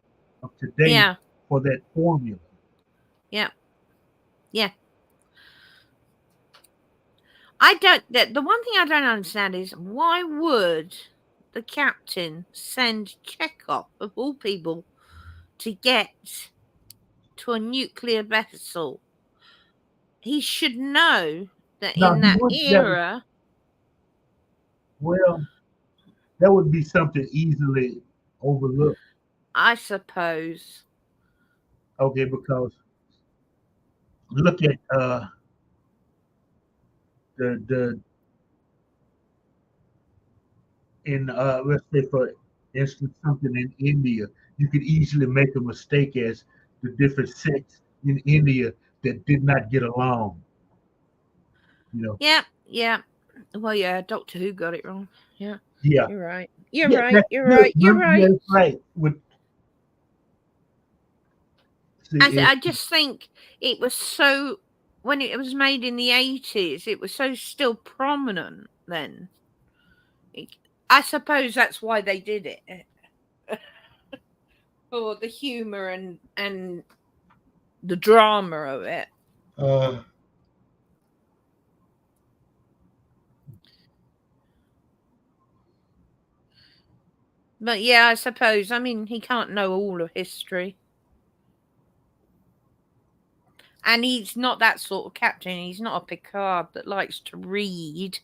Speaker 1: of today
Speaker 2: Yeah.
Speaker 1: for that formula.
Speaker 2: Yeah. Yeah. I don't. The one thing I don't understand is why would the captain send Chekhov, of all people, to get to a nuclear vessel? He should know that
Speaker 1: Now,
Speaker 2: in that era.
Speaker 1: well, that would be something easily overlooked.
Speaker 2: I suppose.
Speaker 1: Okay, because look at the in let's say for instance something in India, you could easily make a mistake as the different sects in India that did not get along. You know.
Speaker 2: Yeah. Yeah. Well, yeah. Doctor Who got it wrong. Yeah.
Speaker 1: Yeah.
Speaker 2: You're right. You're
Speaker 1: Yeah.
Speaker 2: right.
Speaker 1: That's
Speaker 2: You're
Speaker 1: good.
Speaker 2: right. You're right.
Speaker 1: That's right. With see
Speaker 2: I just think it was so, when it was made in the 80s, it was so still prominent then. I suppose that's why they did it. For the humor and the drama of it.
Speaker 1: uh
Speaker 2: But yeah, I suppose. I mean, he can't know all of history. And he's not that sort of captain. He's not a Picard that likes to read.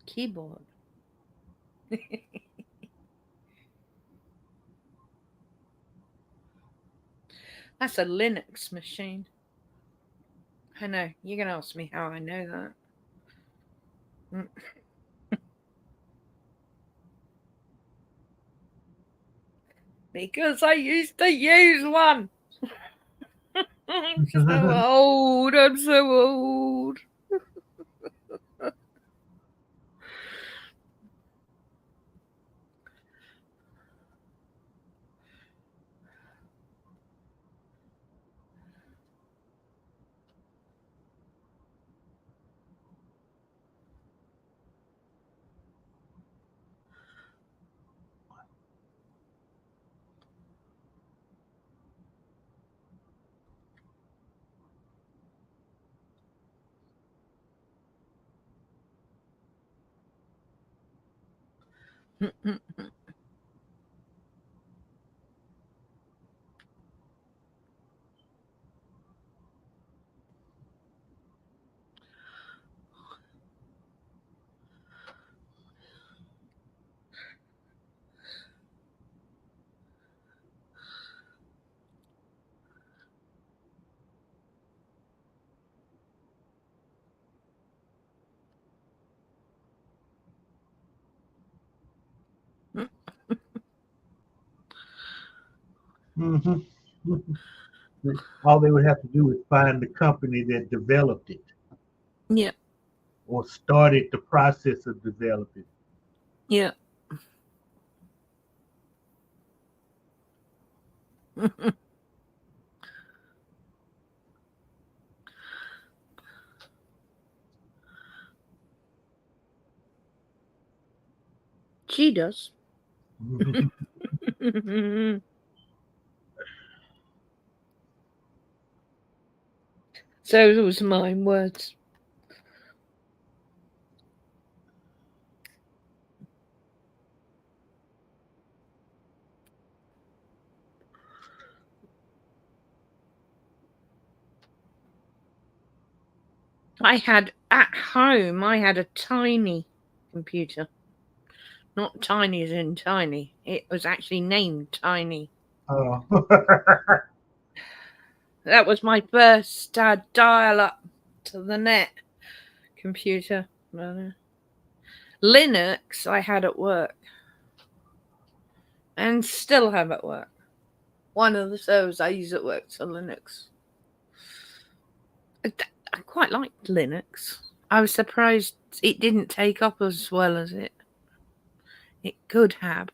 Speaker 2: Keyboard. That's a Linux machine. I know. You're going to ask me how I know that. Because I used to use one. I'm so old. I'm so old.
Speaker 1: Mhm. All they would have to do is find the company that developed it
Speaker 2: Yeah.
Speaker 1: or started the process of developing.
Speaker 2: Yeah. She does. So those mine words. At home, I had a tiny computer. Not tiny as in tiny. It was actually named Tiny.
Speaker 1: uh,
Speaker 2: That was my first dial up to the net computer. Linux I had at work and still have at work. One of the servers I use at work is on Linux. I quite liked Linux. I was surprised it didn't take up as well as it could have.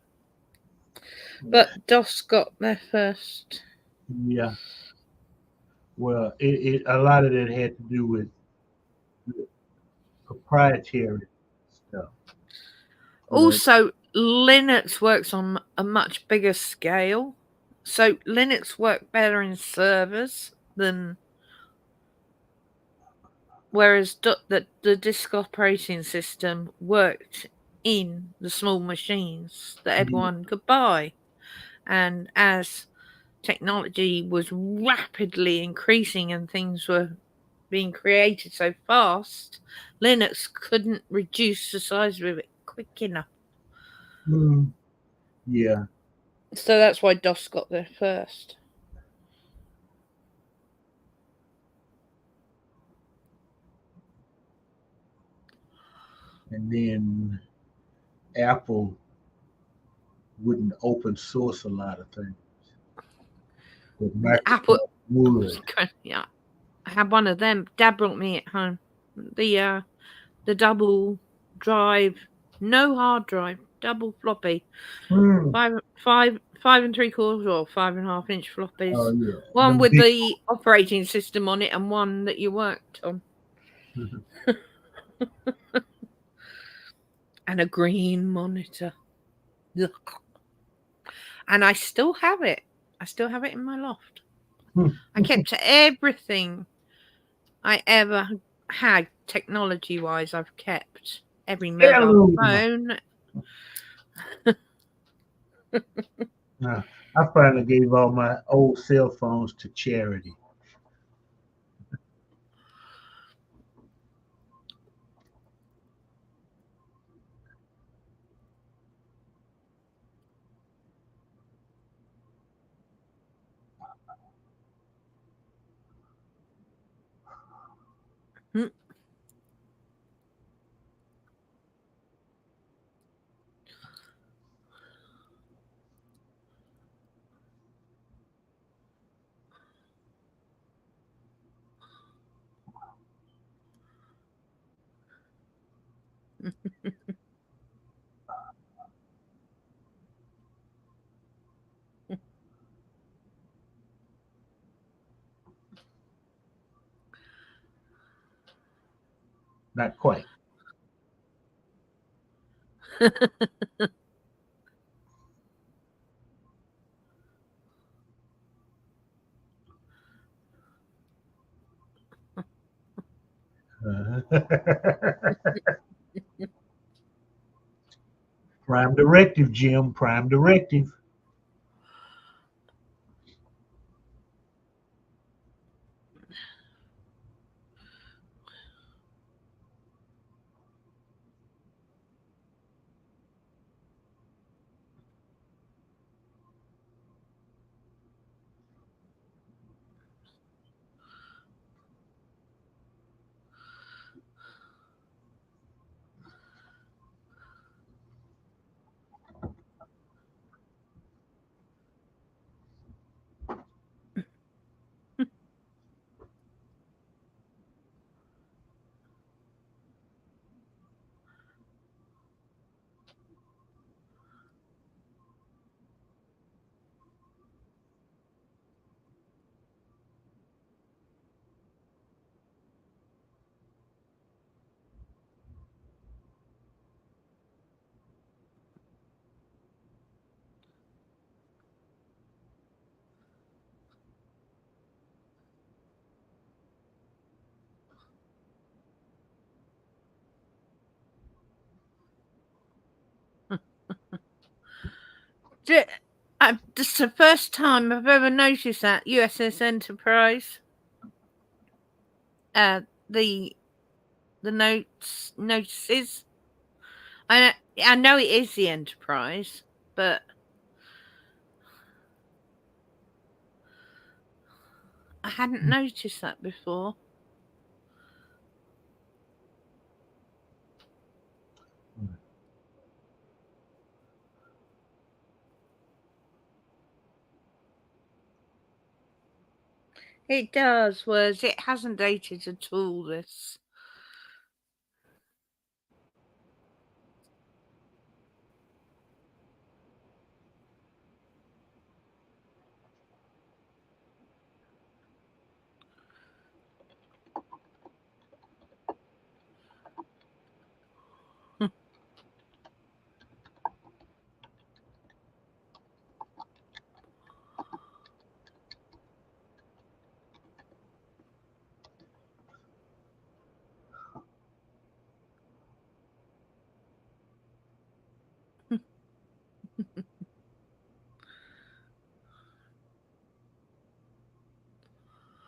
Speaker 2: But DOS got there first.
Speaker 1: Yeah. Well, a lot of that had to do with proprietary stuff.
Speaker 2: Also, Linux works on a much bigger scale. So Linux worked better in servers than, whereas the disk operating system worked in the small machines that everyone could buy. And as technology was rapidly increasing and things were being created so fast, Linux couldn't reduce the size of it quick enough.
Speaker 1: Yeah.
Speaker 2: So that's why DOS got there first.
Speaker 1: And then Apple wouldn't open source a lot of things. But
Speaker 2: Apple
Speaker 1: would.
Speaker 2: Yeah, I had one of them. Dad brought me at home. The double drive, no hard drive, double floppy, 5 3/4 or 5.5 inch floppies.
Speaker 1: Oh yeah.
Speaker 2: One with the operating system on it, and one that you worked on. And a green monitor. Ugh. And I still have it. I still have it in my loft. I kept everything I ever had technology-wise. I've kept every mobile phone.
Speaker 1: I finally gave all my old cell phones to charity. Not quite. Prime directive, Jim. Prime directive.
Speaker 2: This is the first time I've ever noticed that USS Enterprise. The notices. I know it is the Enterprise, but I hadn't noticed that before. It does, whereas it hasn't dated at all, this.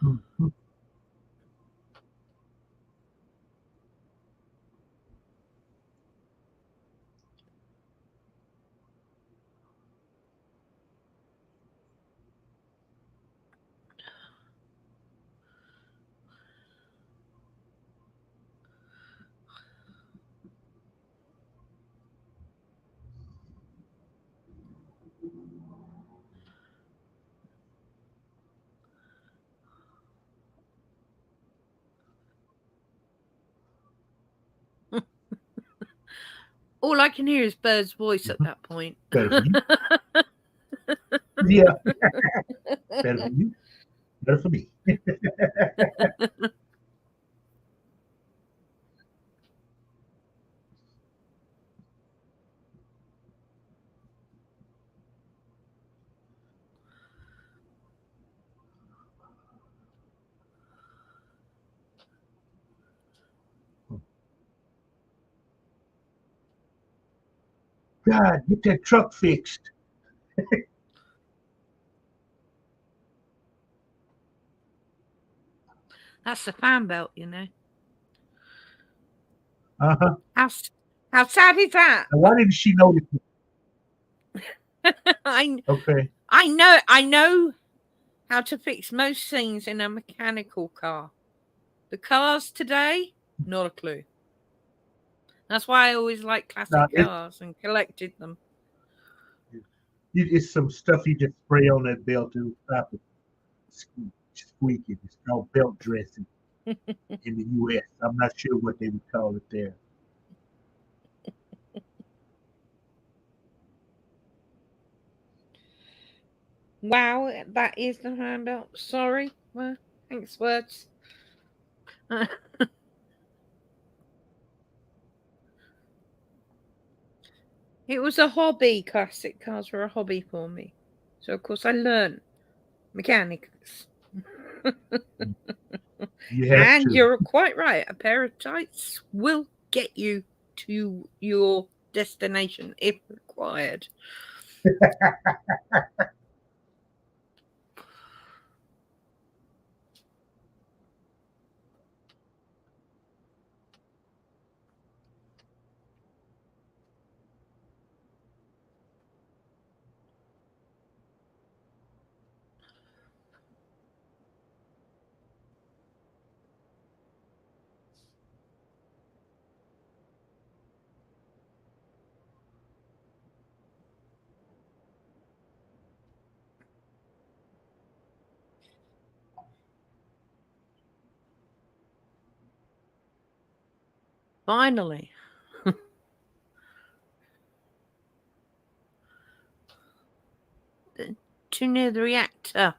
Speaker 1: Mhm.
Speaker 2: All I can hear is Bird's voice at that point.
Speaker 1: Better for you. Yeah, better for you. Better for me. God, get that truck fixed.
Speaker 2: That's the fan belt, you know.
Speaker 1: Uh-huh.
Speaker 2: How sad is that?
Speaker 1: Now, why didn't she notice it? Okay.
Speaker 2: I know how to fix most things in a mechanical car. The cars today, not a clue. That's why I always like
Speaker 1: Now,
Speaker 2: classic cars and collected them.
Speaker 1: it's some stuff you just spray on that belt to stop it squeaking. It's called belt dressing in the U.S. I'm not sure what they would call it there.
Speaker 2: Wow, that is the fan belt. Sorry. Well, thanks, words. It was a hobby. Classic cars were a hobby for me. So, of course, I learned mechanics.
Speaker 1: You have
Speaker 2: And
Speaker 1: to.
Speaker 2: you're quite right. A pair of tights will get you to your destination if required. Finally. Too near the reactor.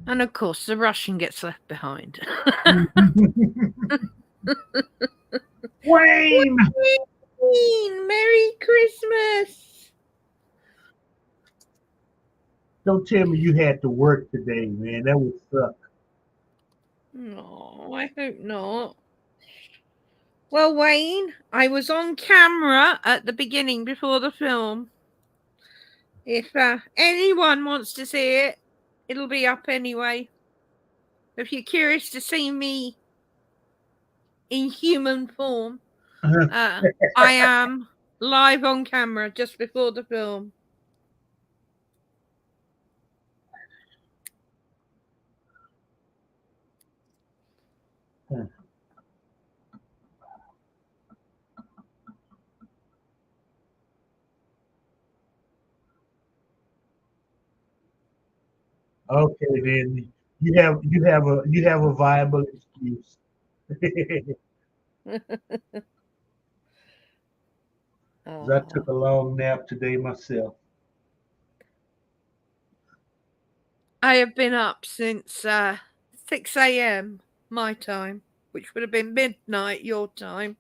Speaker 2: And of course, the Russian gets left behind.
Speaker 1: Wayne!
Speaker 2: Merry Christmas!
Speaker 1: Don't tell me you had to work today, man. That would suck.
Speaker 2: No, I hope not. Well, Wayne, I was on camera at the beginning before the film. If anyone wants to see it, it'll be up anyway. If you're curious to see me in human form, I am live on camera just before the film.
Speaker 1: Okay, then you have a viable excuse. 'Cause I took
Speaker 2: Oh,
Speaker 1: a long nap today myself.
Speaker 2: I have been up since 6 a.m. my time, which would have been midnight your time,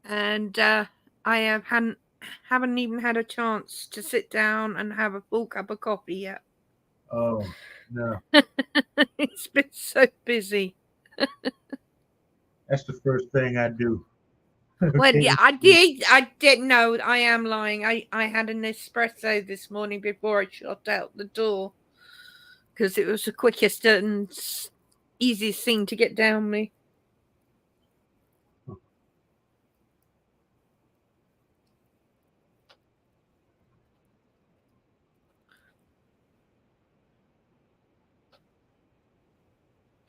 Speaker 2: and I haven't even had a chance to sit down and have a full cup of coffee yet.
Speaker 1: Oh no,
Speaker 2: It's been so busy.
Speaker 1: that's the first thing I do.
Speaker 2: Well,
Speaker 1: Okay.
Speaker 2: yeah, I did know I am lying. I had an espresso this morning before I shot out the door because it was the quickest and easiest thing to get down me.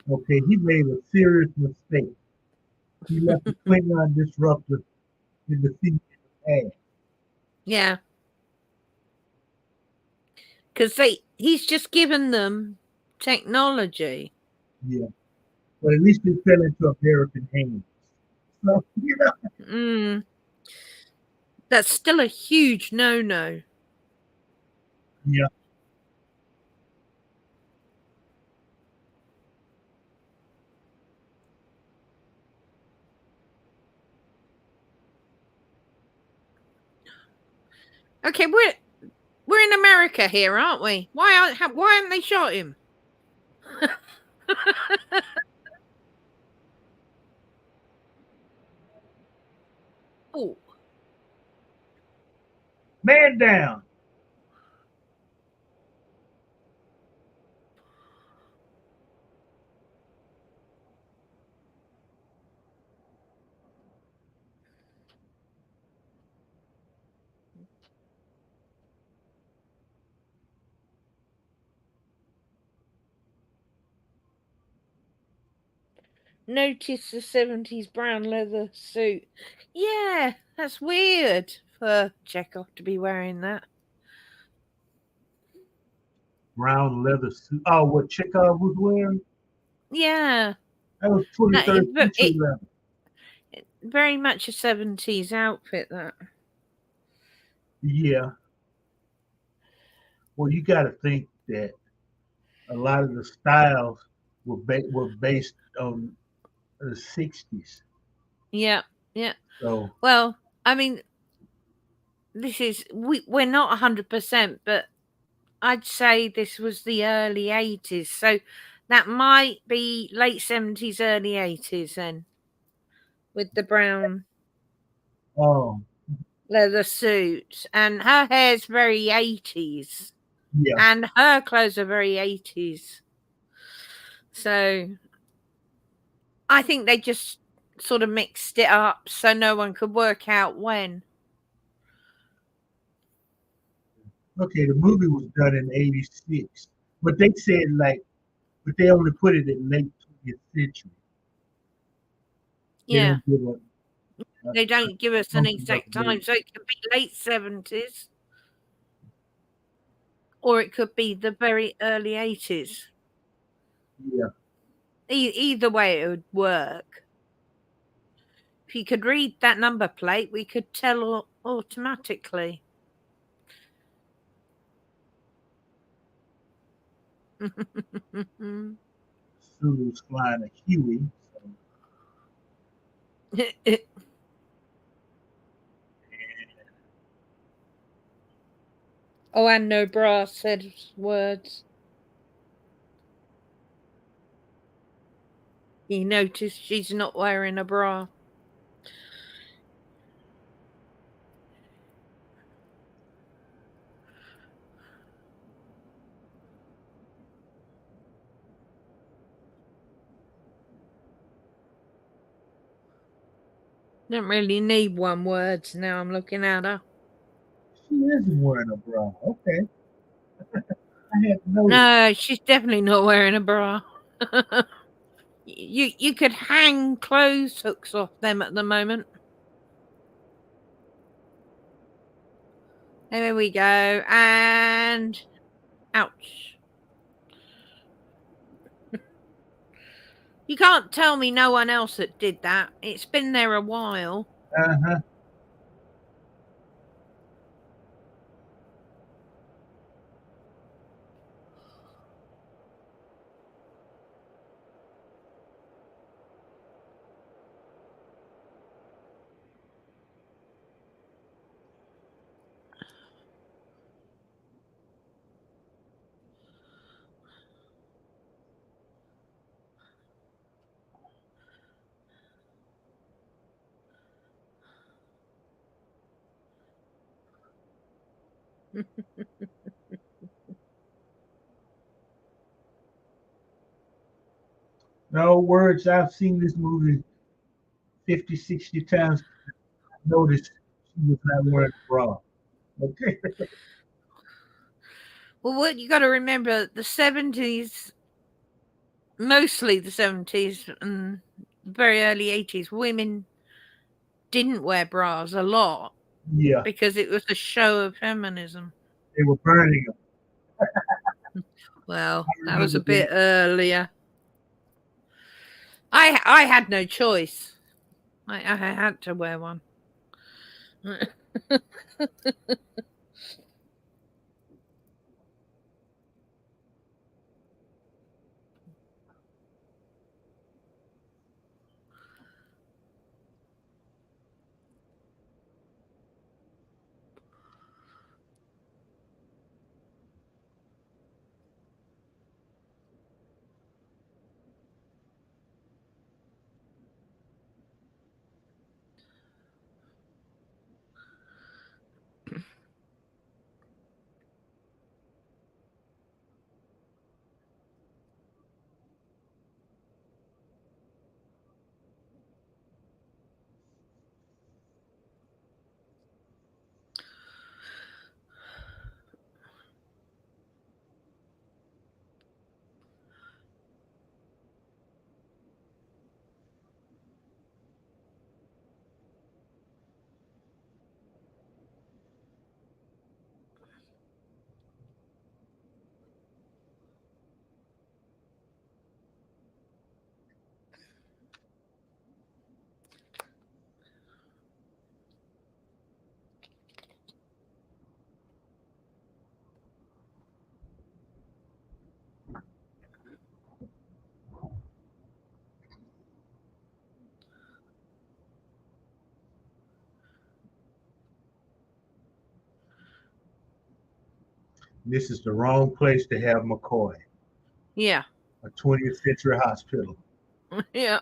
Speaker 1: Okay, he made a serious mistake. He left the Klingon disruptor in the sea in the past.
Speaker 2: Yeah, because he's just given them technology.
Speaker 1: Yeah, but at least it fell into American hands. So
Speaker 2: Mm, that's still a huge no-no.
Speaker 1: yeah.
Speaker 2: Okay, we're in America here, aren't we? Why haven't they shot him? Oh,
Speaker 1: Man down.
Speaker 2: notice the 70s brown leather suit. Yeah, that's weird for Chekhov to be wearing that.
Speaker 1: Brown leather suit. Oh, what Chekhov was wearing?
Speaker 2: Yeah,
Speaker 1: That was
Speaker 2: no,
Speaker 1: 23rd century
Speaker 2: it
Speaker 1: leather.
Speaker 2: very much a 70s outfit, that.
Speaker 1: Yeah. Well, you got to think that a lot of the styles were based on the 60s.
Speaker 2: Yeah, yeah.
Speaker 1: So,
Speaker 2: Well, I mean, we're not 100%, but I'd say this was the early 80s. So that might be late 70s, early 80s then, with the brown
Speaker 1: um,
Speaker 2: leather suit. And her hair's very 80s.
Speaker 1: yeah.
Speaker 2: And her clothes are very 80s. So I think they just sort of mixed it up so no one could work out when.
Speaker 1: Okay, the movie was done in '86, but they said but they only put it in late 20th century. They
Speaker 2: Yeah,
Speaker 1: don't give a
Speaker 2: they don't give us an
Speaker 1: month enough
Speaker 2: exact time.
Speaker 1: date.
Speaker 2: So it could be late 70s or it could be the very early 80s.
Speaker 1: Yeah.
Speaker 2: Either way, it would work. If you could read that number plate, we could tell automatically.
Speaker 1: Sulu's flying a Huey. So,
Speaker 2: Oh, and no bra said words. He noticed she's not wearing a bra. Don't really need one words now I'm looking at her.
Speaker 1: She isn't wearing a bra. Okay, I hadn't noticed.
Speaker 2: No, she's definitely not wearing a bra. You could hang clothes hooks off them at the moment. There we go. And ouch. You can't tell me no one else that did that. It's been there a while.
Speaker 1: Uh-huh. No words. I've seen this movie 50, 60 times. I noticed she was not wearing a bra. Okay.
Speaker 2: Well, what you got to remember, the 70s, mostly the 70s and very early 80s, women didn't wear bras a lot
Speaker 1: Yeah,
Speaker 2: because it was a show of feminism.
Speaker 1: they were burning them.
Speaker 2: Well,
Speaker 1: I
Speaker 2: that was a
Speaker 1: remember
Speaker 2: bit
Speaker 1: that.
Speaker 2: earlier. I had no choice. I had to wear one.
Speaker 1: This is the wrong place to have McCoy,
Speaker 2: Yeah.
Speaker 1: a 20th century hospital.
Speaker 2: Yeah.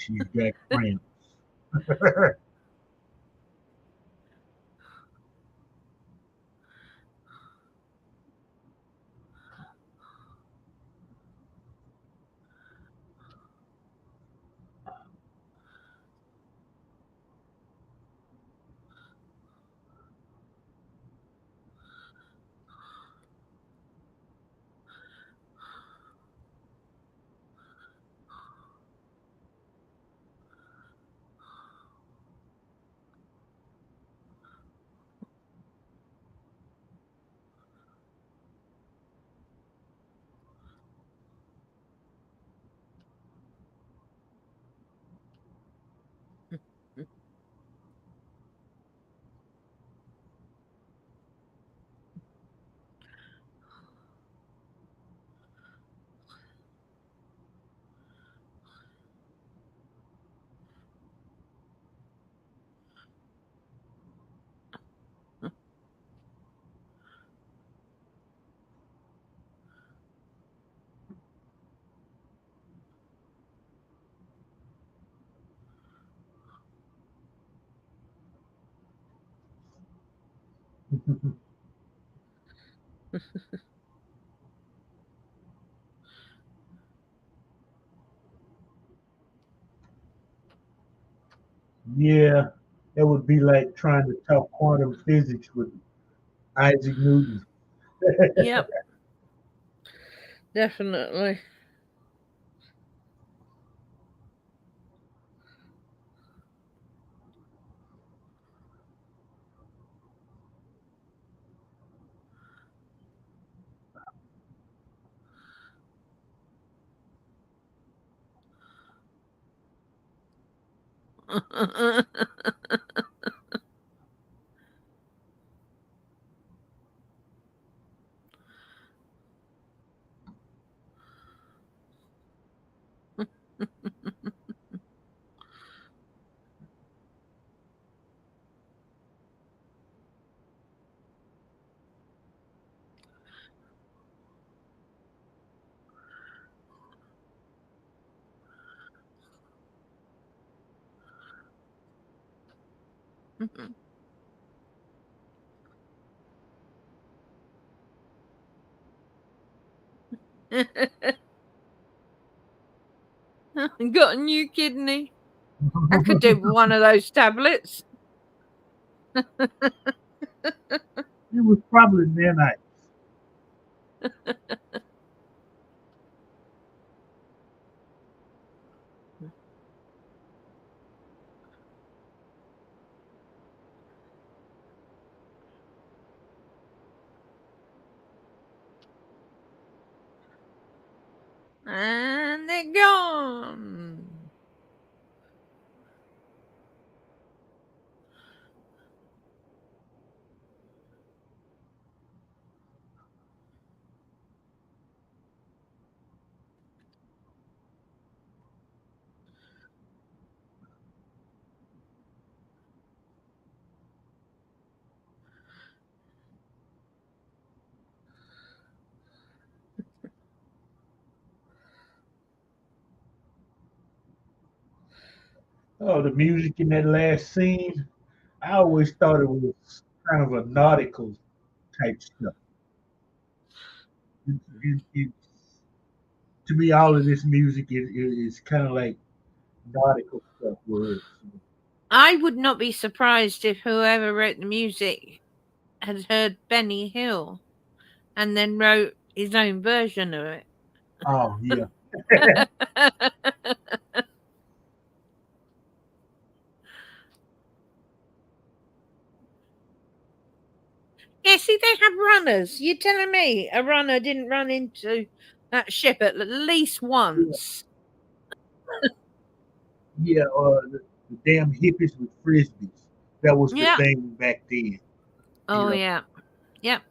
Speaker 1: She's got cramps. Yeah, that would be like trying to talk quantum physics with Isaac Newton.
Speaker 2: Yep, definitely. Got a new kidney. I could do with one of those tablets.
Speaker 1: It was probably nanites.
Speaker 2: And they're gone.
Speaker 1: Oh, the music in that last scene, I always thought it was kind of a nautical type stuff. It, to me, all of this music is kind of like nautical stuff. Words.
Speaker 2: I would not be surprised if whoever wrote the music had heard Benny Hill and then wrote his own version of it.
Speaker 1: Oh yeah.
Speaker 2: Yeah, see, they have runners. You're telling me a runner didn't run into that ship at least
Speaker 1: Yeah,
Speaker 2: once?
Speaker 1: yeah. The damn hippies with frisbees. That was the
Speaker 2: Yeah.
Speaker 1: thing back then. You
Speaker 2: Oh,
Speaker 1: know.
Speaker 2: yeah. Yep.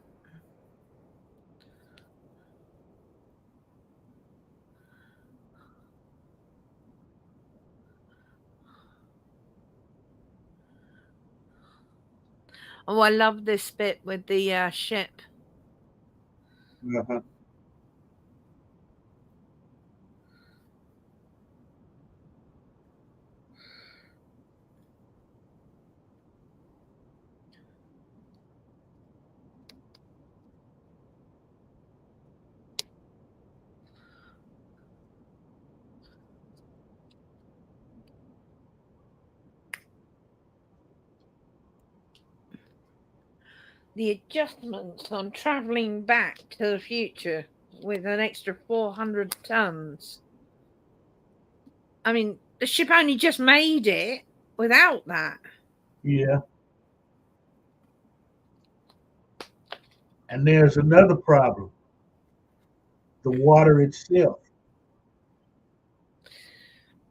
Speaker 2: Oh, I love this bit with the ship.
Speaker 1: Uh-huh.
Speaker 2: the adjustments on traveling back to the future with an extra 400 tons. I mean, the ship only just made it without that.
Speaker 1: Yeah. And there's another problem, the water itself.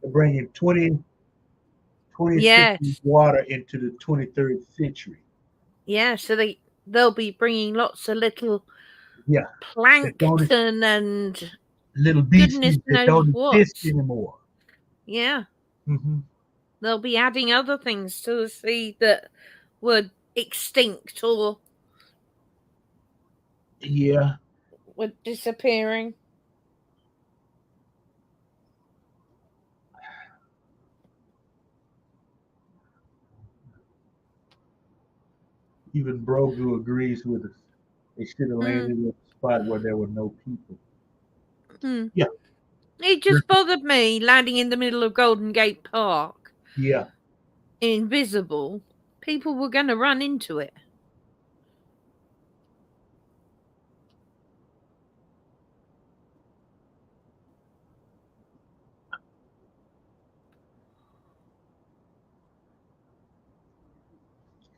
Speaker 1: They're bringing 20th century
Speaker 2: Yes.
Speaker 1: water into the 23rd century.
Speaker 2: Yeah, so they'll be bringing lots of little
Speaker 1: Yeah. That don't
Speaker 2: plankton and
Speaker 1: little
Speaker 2: goodness
Speaker 1: beasties that
Speaker 2: knows
Speaker 1: don't
Speaker 2: what.
Speaker 1: exist anymore.
Speaker 2: Yeah,
Speaker 1: Hmm.
Speaker 2: they'll be adding other things to the sea that were extinct or
Speaker 1: Yeah.
Speaker 2: were disappearing.
Speaker 1: Even Brogu agrees with us. They should have
Speaker 2: Mm,
Speaker 1: landed at a spot where there were no people.
Speaker 2: mm.
Speaker 1: Yeah.
Speaker 2: It just bothered me landing in the middle of Golden Gate Park,
Speaker 1: Yeah.
Speaker 2: invisible. People were going to run into it.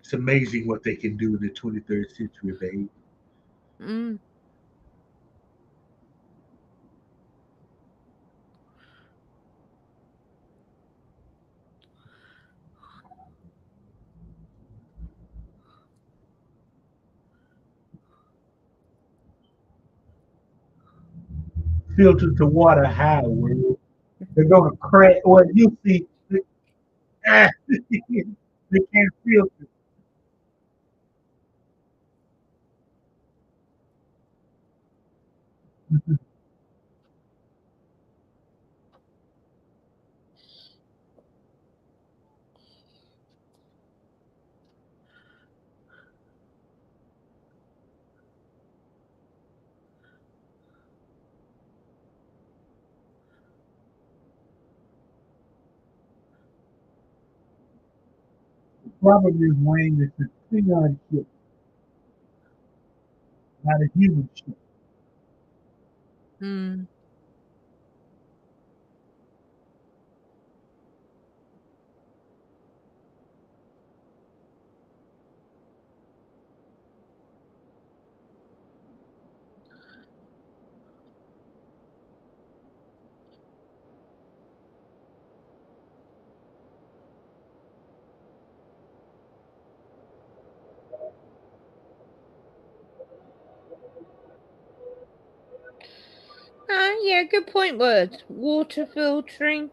Speaker 1: It's amazing what they can do in the 23rd century, babe.
Speaker 2: Mm.
Speaker 1: Filtered to water how? They're going to crack. Well, you see, ah, they can't filter. The problem is, Wayne, it's a Klingon ship, not a human ship.
Speaker 2: Mm. Ah, yeah, good point, word. Water filtering,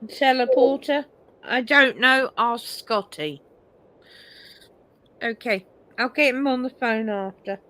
Speaker 2: teleporter. I don't know. Ask Scotty. Okay, I'll get him on the phone after.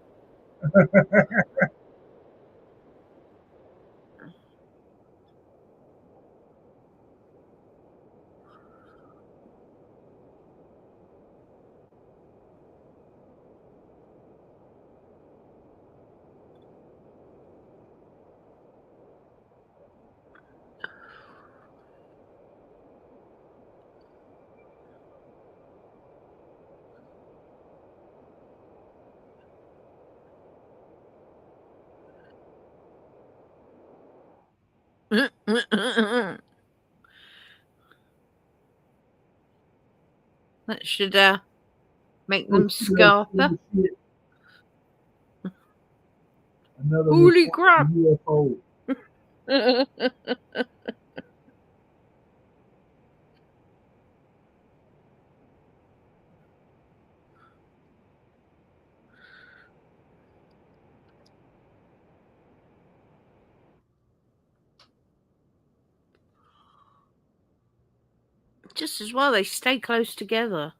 Speaker 2: That should make
Speaker 1: Oh,
Speaker 2: them
Speaker 1: shit,
Speaker 2: scarper.
Speaker 1: shit. Another
Speaker 2: Holy
Speaker 1: report of
Speaker 2: crap!
Speaker 1: UFO.
Speaker 2: Just as well they stay close together.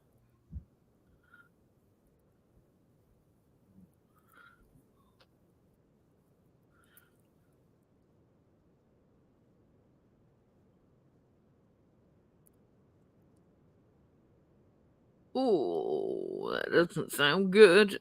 Speaker 2: Oh, that doesn't sound good.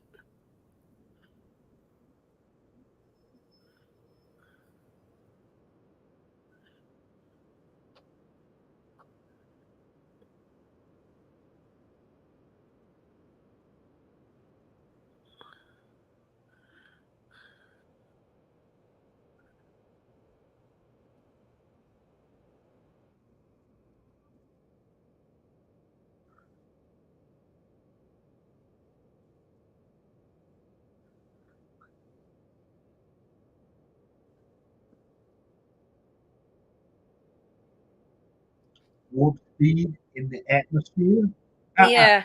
Speaker 1: warp speed in the atmosphere. Uh-uh.
Speaker 2: Yeah,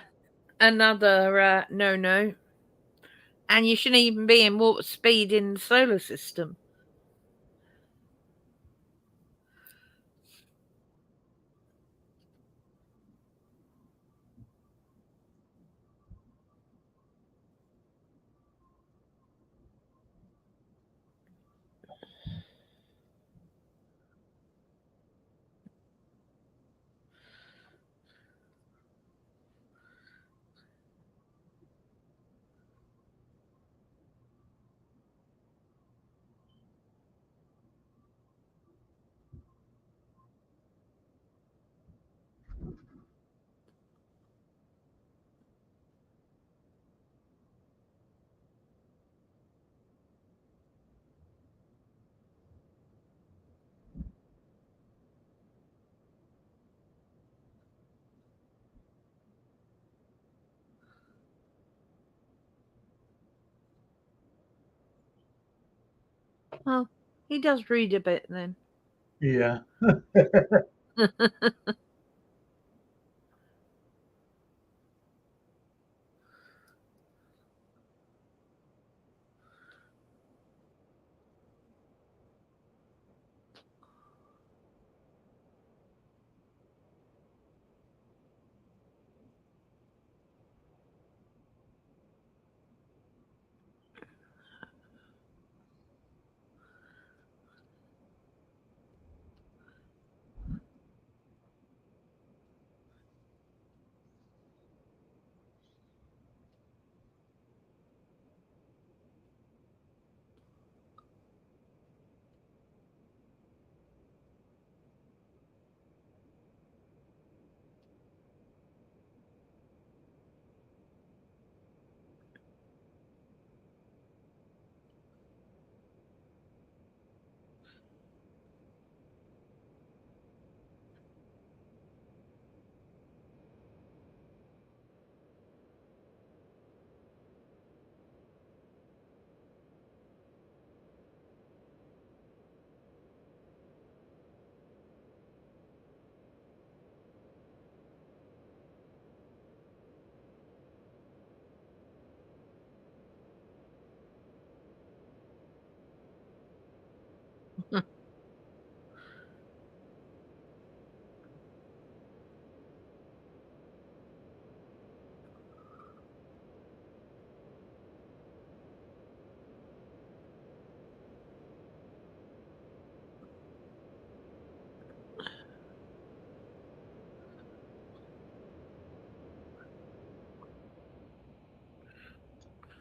Speaker 2: another no. And you shouldn't even be in warp speed in the solar system. Well, he does read a bit then.
Speaker 1: Yeah.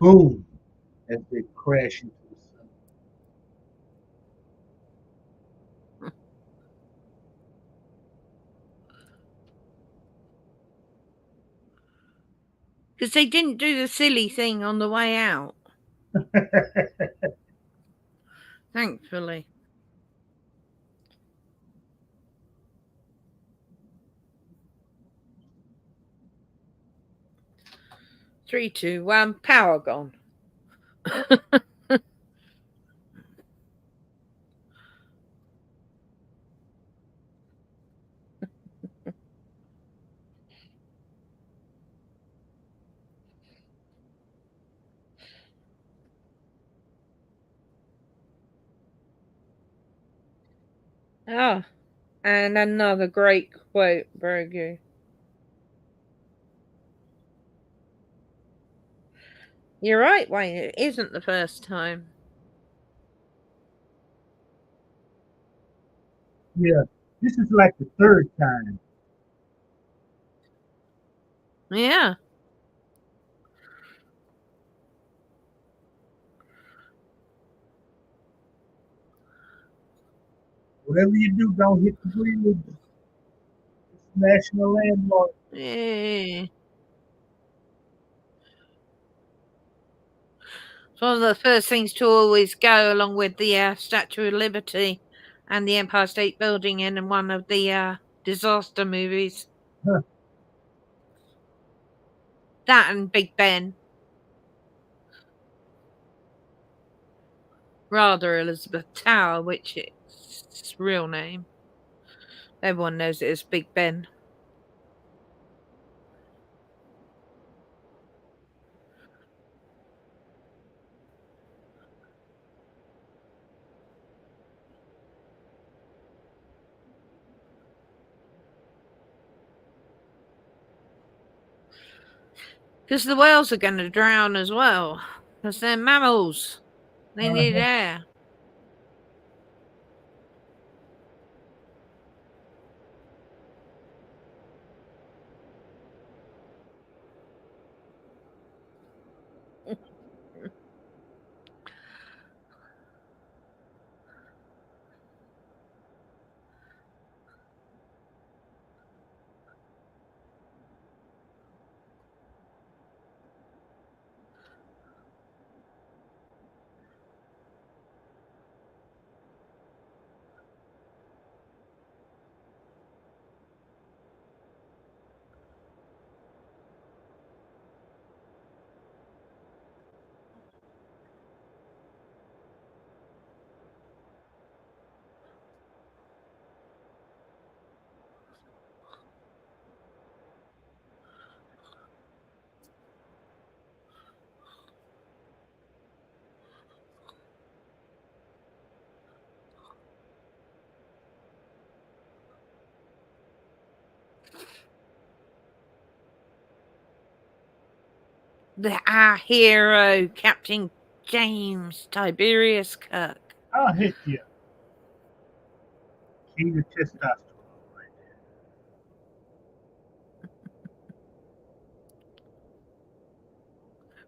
Speaker 1: Boom, as they crash into the sun.
Speaker 2: Because they didn't do the silly thing on the way out, thankfully. 3, 2, 1, power gone. Ah, and another great quote, Brogu. You're right, Wayne. It isn't the first time.
Speaker 1: Yeah, this is like the third time.
Speaker 2: Yeah.
Speaker 1: Whatever you do, don't hit the bridge. It's national landmark.
Speaker 2: Yeah. It's one of the first things to always go along with the Statue of Liberty and the Empire State Building in one of the disaster movies.
Speaker 1: Huh.
Speaker 2: That and Big Ben. Rather Elizabeth Tower, which is its real name. Everyone knows it as Big Ben. Because the whales are going to drown as well. Because they're mammals. They need air. Our hero, Captain James Tiberius Kirk.
Speaker 1: Oh, heck yeah. King of testosterone right there.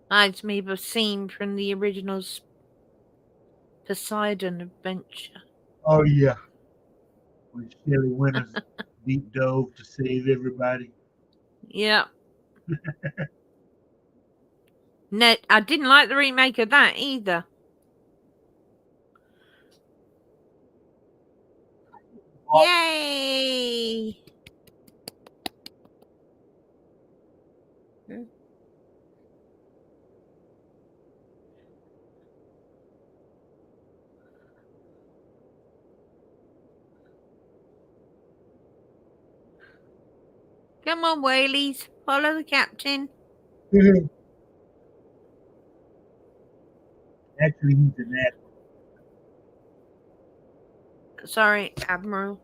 Speaker 2: Reminds me of a scene from the original Poseidon adventure.
Speaker 1: Oh, yeah. When Shelley Winters deep dove to save everybody.
Speaker 2: Yeah. No, I didn't like the remake of that either.
Speaker 1: Oh,
Speaker 2: Yay! Come on, whaleys, follow the captain.
Speaker 1: actually, he's an admiral.
Speaker 2: Sorry, Admiral.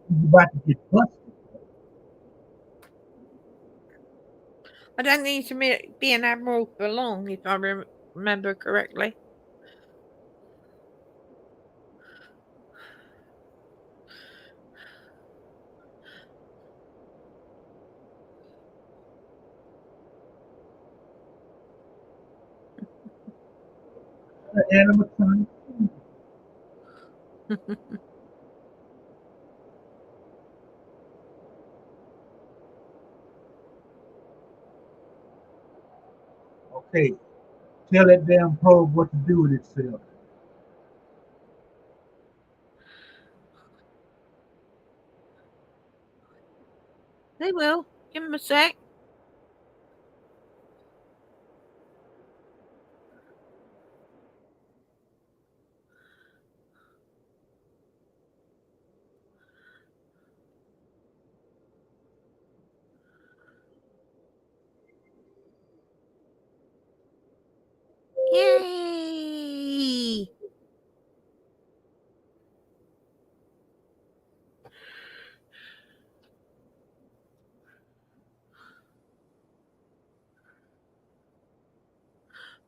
Speaker 1: He's about to get busted.
Speaker 2: I don't need to be an admiral for long, if I remember correctly.
Speaker 1: Animatronic. Okay, tell that damn probe what to do with itself.
Speaker 2: They will. Give them a sec. Yay!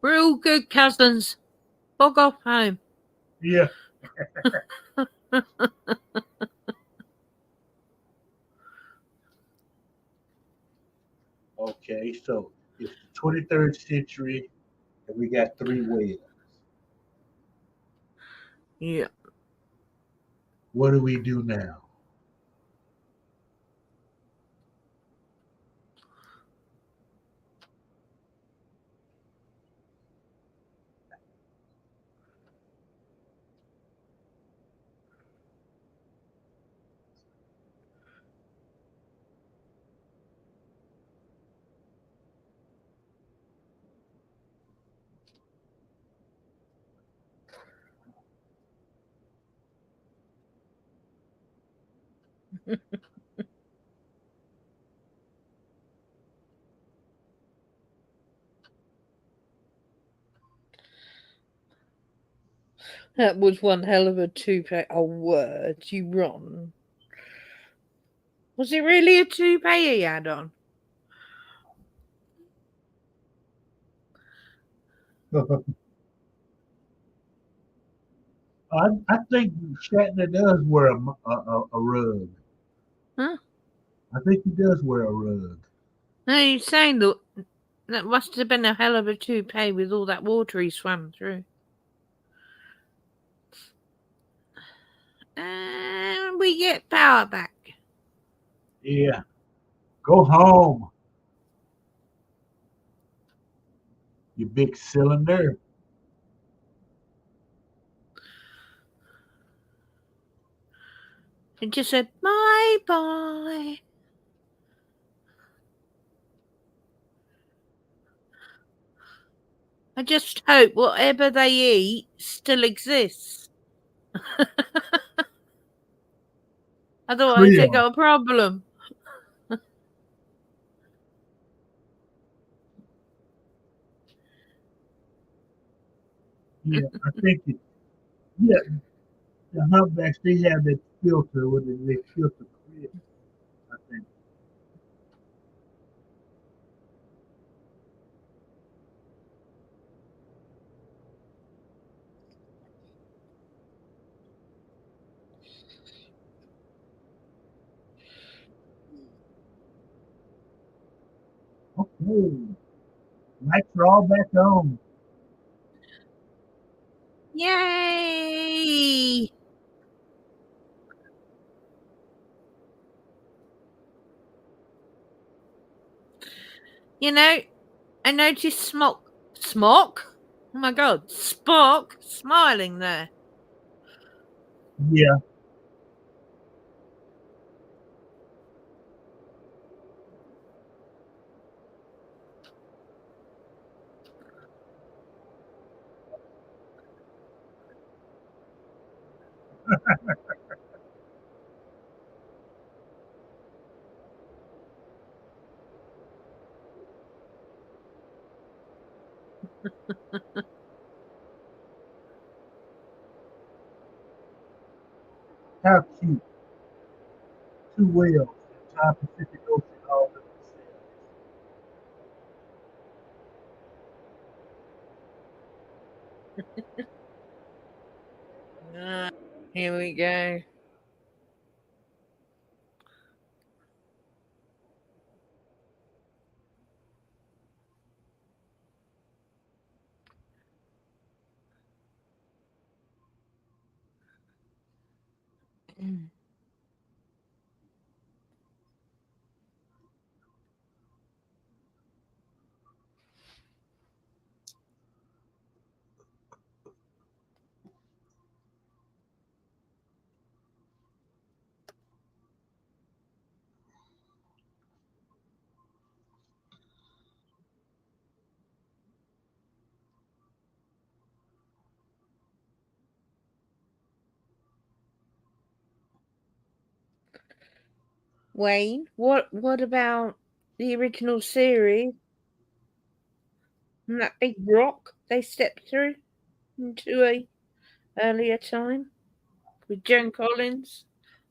Speaker 2: We're all good cousins. Bog off home.
Speaker 1: Yeah. Okay, so it's the 23rd century, and we got three whales.
Speaker 2: Yeah.
Speaker 1: What do we do now?
Speaker 2: That was one hell of a toupee. Oh, word, you Ron. Was it really a toupee he had on?
Speaker 1: I think Shatner does wear a rug.
Speaker 2: Huh?
Speaker 1: I think he does wear a rug.
Speaker 2: No, you're saying that must have been a hell of a toupee with all that water he swam through. And we get power back.
Speaker 1: Yeah. Go home, you big cylinder.
Speaker 2: It just said, bye bye. I just hope whatever they eat still exists. Otherwise, they
Speaker 1: Krill.
Speaker 2: got a problem.
Speaker 1: Yeah, I think it, yeah, the humpbacks they have that filter where they filter krill, I think. Okay. Lights are all back on.
Speaker 2: Yay! You know, I noticed Smock? Oh my god, Spock smiling there.
Speaker 1: Yeah. How cute. Two whales in the Pacific Ocean all to themselves.
Speaker 2: Ah, here we go. Wayne, what about the original series and that big rock they stepped through into a earlier time with Joan Collins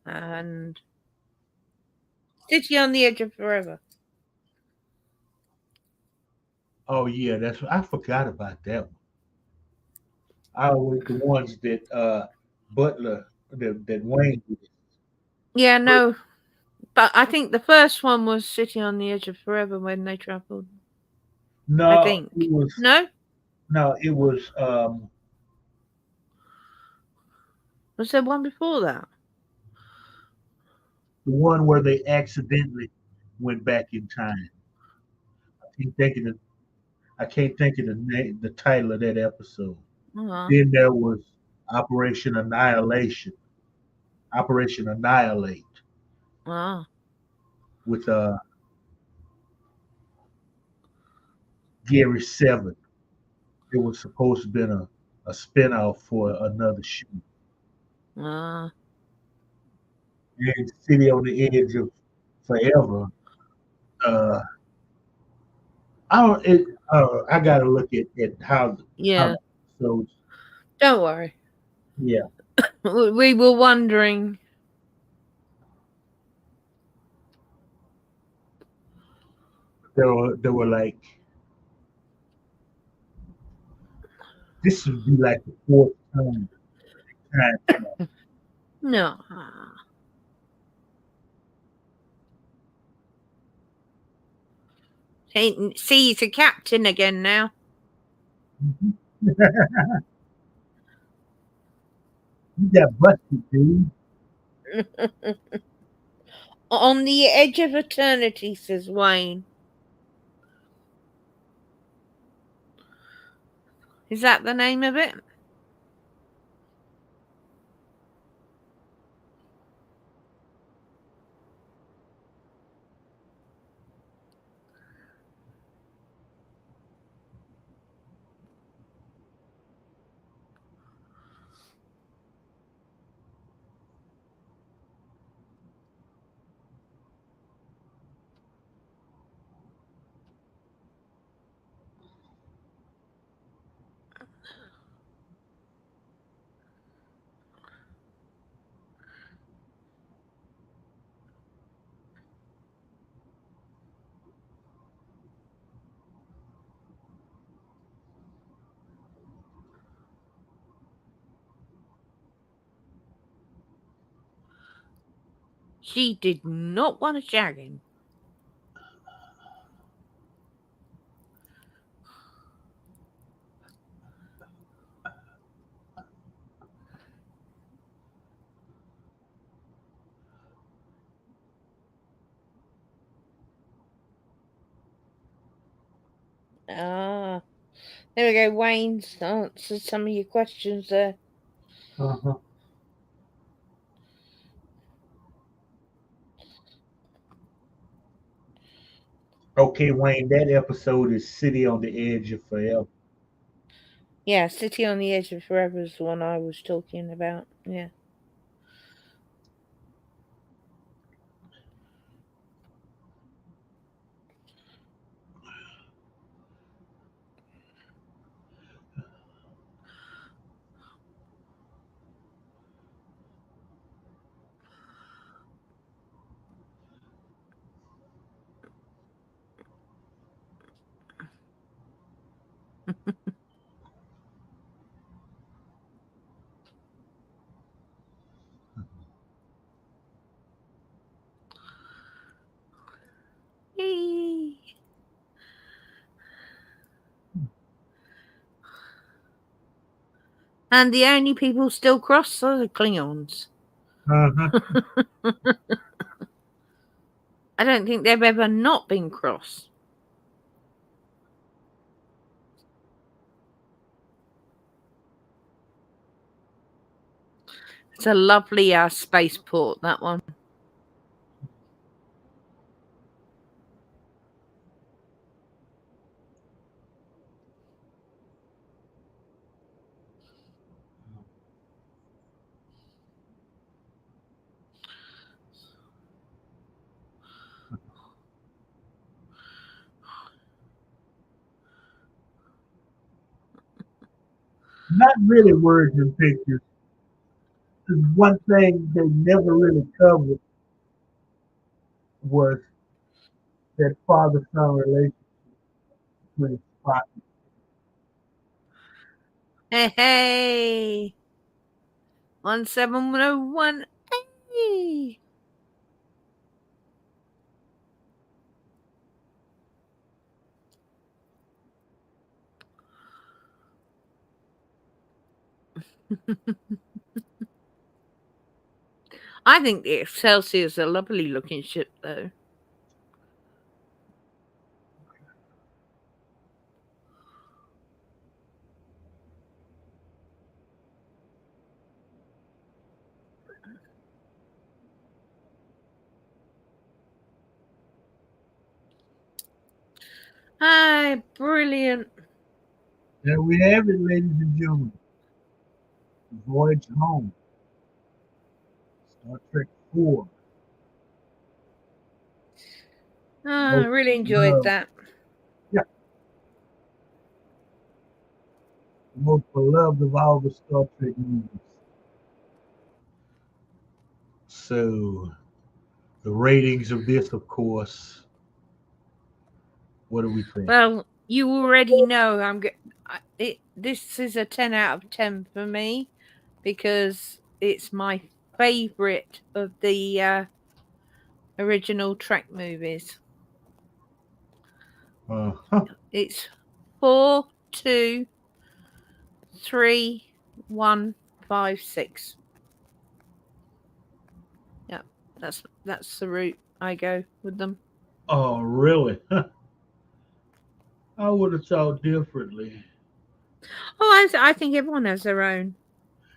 Speaker 2: and City on the Edge of Forever?
Speaker 1: Oh yeah, that's I forgot about that one. I always the ones that Butler that Wayne did.
Speaker 2: Yeah,
Speaker 1: But
Speaker 2: no, but I think the first one was City on the Edge of Forever when they travelled. I
Speaker 1: no,
Speaker 2: think. No?
Speaker 1: it was
Speaker 2: Was there one before that?
Speaker 1: the one where they accidentally went back in time. I can't think of I can't think of the title of that episode.
Speaker 2: Oh,
Speaker 1: Then there was Operation Annihilation, Operation Annihilate
Speaker 2: oh.
Speaker 1: with Gary Seven. It was supposed to have been a spinoff for another show.
Speaker 2: Ah.
Speaker 1: and City on the Edge of Forever. Uh, I gotta look at how
Speaker 2: Yeah,
Speaker 1: so
Speaker 2: don't worry.
Speaker 1: yeah,
Speaker 2: We were wondering.
Speaker 1: there were like this would be like the fourth time.
Speaker 2: No. See, he's a captain again now.
Speaker 1: Mhm. You got busted, dude.
Speaker 2: On the edge of eternity, says Wayne. Is that the name of it? She did not want to shag him. Ah, there we go. Wayne's answered some of your questions there.
Speaker 1: Uh-huh. Okay, Wayne, that episode is City on the Edge of Forever.
Speaker 2: Yeah, City on the Edge of Forever is the one I was talking about. Yeah. Yay. And the only people still cross are the Klingons.
Speaker 1: Uh-huh.
Speaker 2: I don't think they've ever not been crossed. It's a lovely spaceport, that one.
Speaker 1: Not really words and pictures. One thing they never really covered was that father-son relationship between Spock.
Speaker 2: Hey, hey. 17101. Hey. I think the Excelsior is a lovely looking ship, though. Hi, brilliant.
Speaker 1: There we have it, ladies and gentlemen. Voyage home. Star Trek 4.
Speaker 2: I
Speaker 1: Most
Speaker 2: really enjoyed
Speaker 1: beloved.
Speaker 2: that.
Speaker 1: Yeah, the most beloved of all the Star Trek movies. So the ratings of this, of course, what do we think?
Speaker 2: Well, you already know this is a 10 out of 10 for me because it's my favorite of the original Trek movies.
Speaker 1: Uh-huh.
Speaker 2: It's 4, 2, 3, 1, 5, 6. Yeah, that's the route I go with them.
Speaker 1: Oh, really? I would have thought differently.
Speaker 2: Oh, I think everyone has their own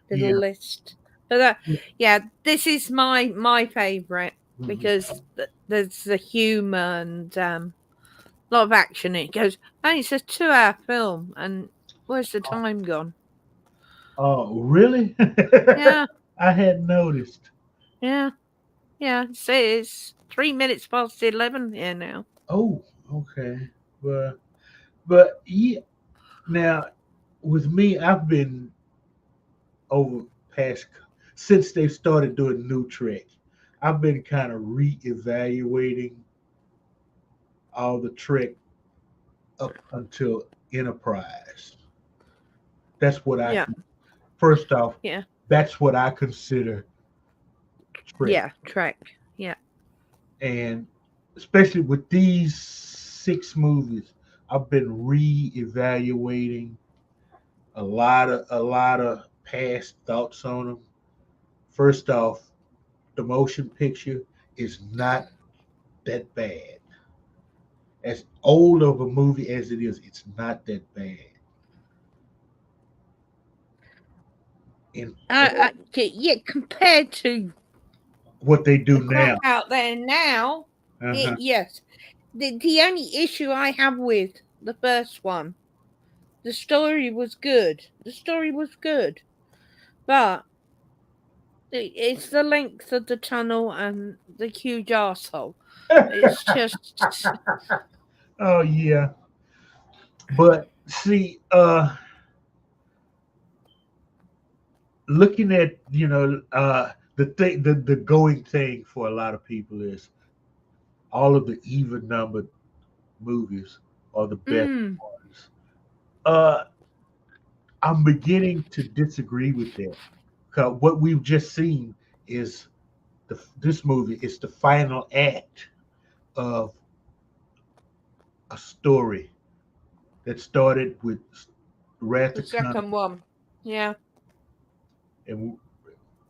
Speaker 2: little
Speaker 1: Yeah.
Speaker 2: list. But yeah, this is my favorite
Speaker 1: Mhm.
Speaker 2: because there's the humour and a lot of action. It goes, and it's a 2-hour film, and where's the time gone?
Speaker 1: Oh, really?
Speaker 2: Yeah,
Speaker 1: I hadn't noticed.
Speaker 2: yeah, yeah. It's 3 minutes past 11 here now.
Speaker 1: Oh, okay. But yeah, now with me, I've been over past since they started doing new Trek. I've been kind of reevaluating all the Trek up until Enterprise. That's what I
Speaker 2: Yeah,
Speaker 1: first off.
Speaker 2: yeah,
Speaker 1: That's what I consider Trek,
Speaker 2: yeah. Trek. Yeah,
Speaker 1: and especially with these 6 movies, I've been reevaluating a lot of past thoughts on them. First off, the motion picture is not that bad. As old of a movie as it is, it's not that bad. In
Speaker 2: yeah. Compared to
Speaker 1: what they
Speaker 2: the
Speaker 1: do
Speaker 2: crap
Speaker 1: now.
Speaker 2: out there now,
Speaker 1: Uh-huh.
Speaker 2: yes. The only issue I have with the first one, the story was good. The story was good, but it's the length of the tunnel and the huge arsehole. It's just
Speaker 1: Oh yeah. But see, looking at the going thing for a lot of people is all of the even numbered movies are the best
Speaker 2: mm,
Speaker 1: ones. Uh, I'm beginning to disagree with that. 'Cause what we've just seen is this movie is the final act of a story that started with Wrath
Speaker 2: the
Speaker 1: of Khan
Speaker 2: second one. Yeah,
Speaker 1: and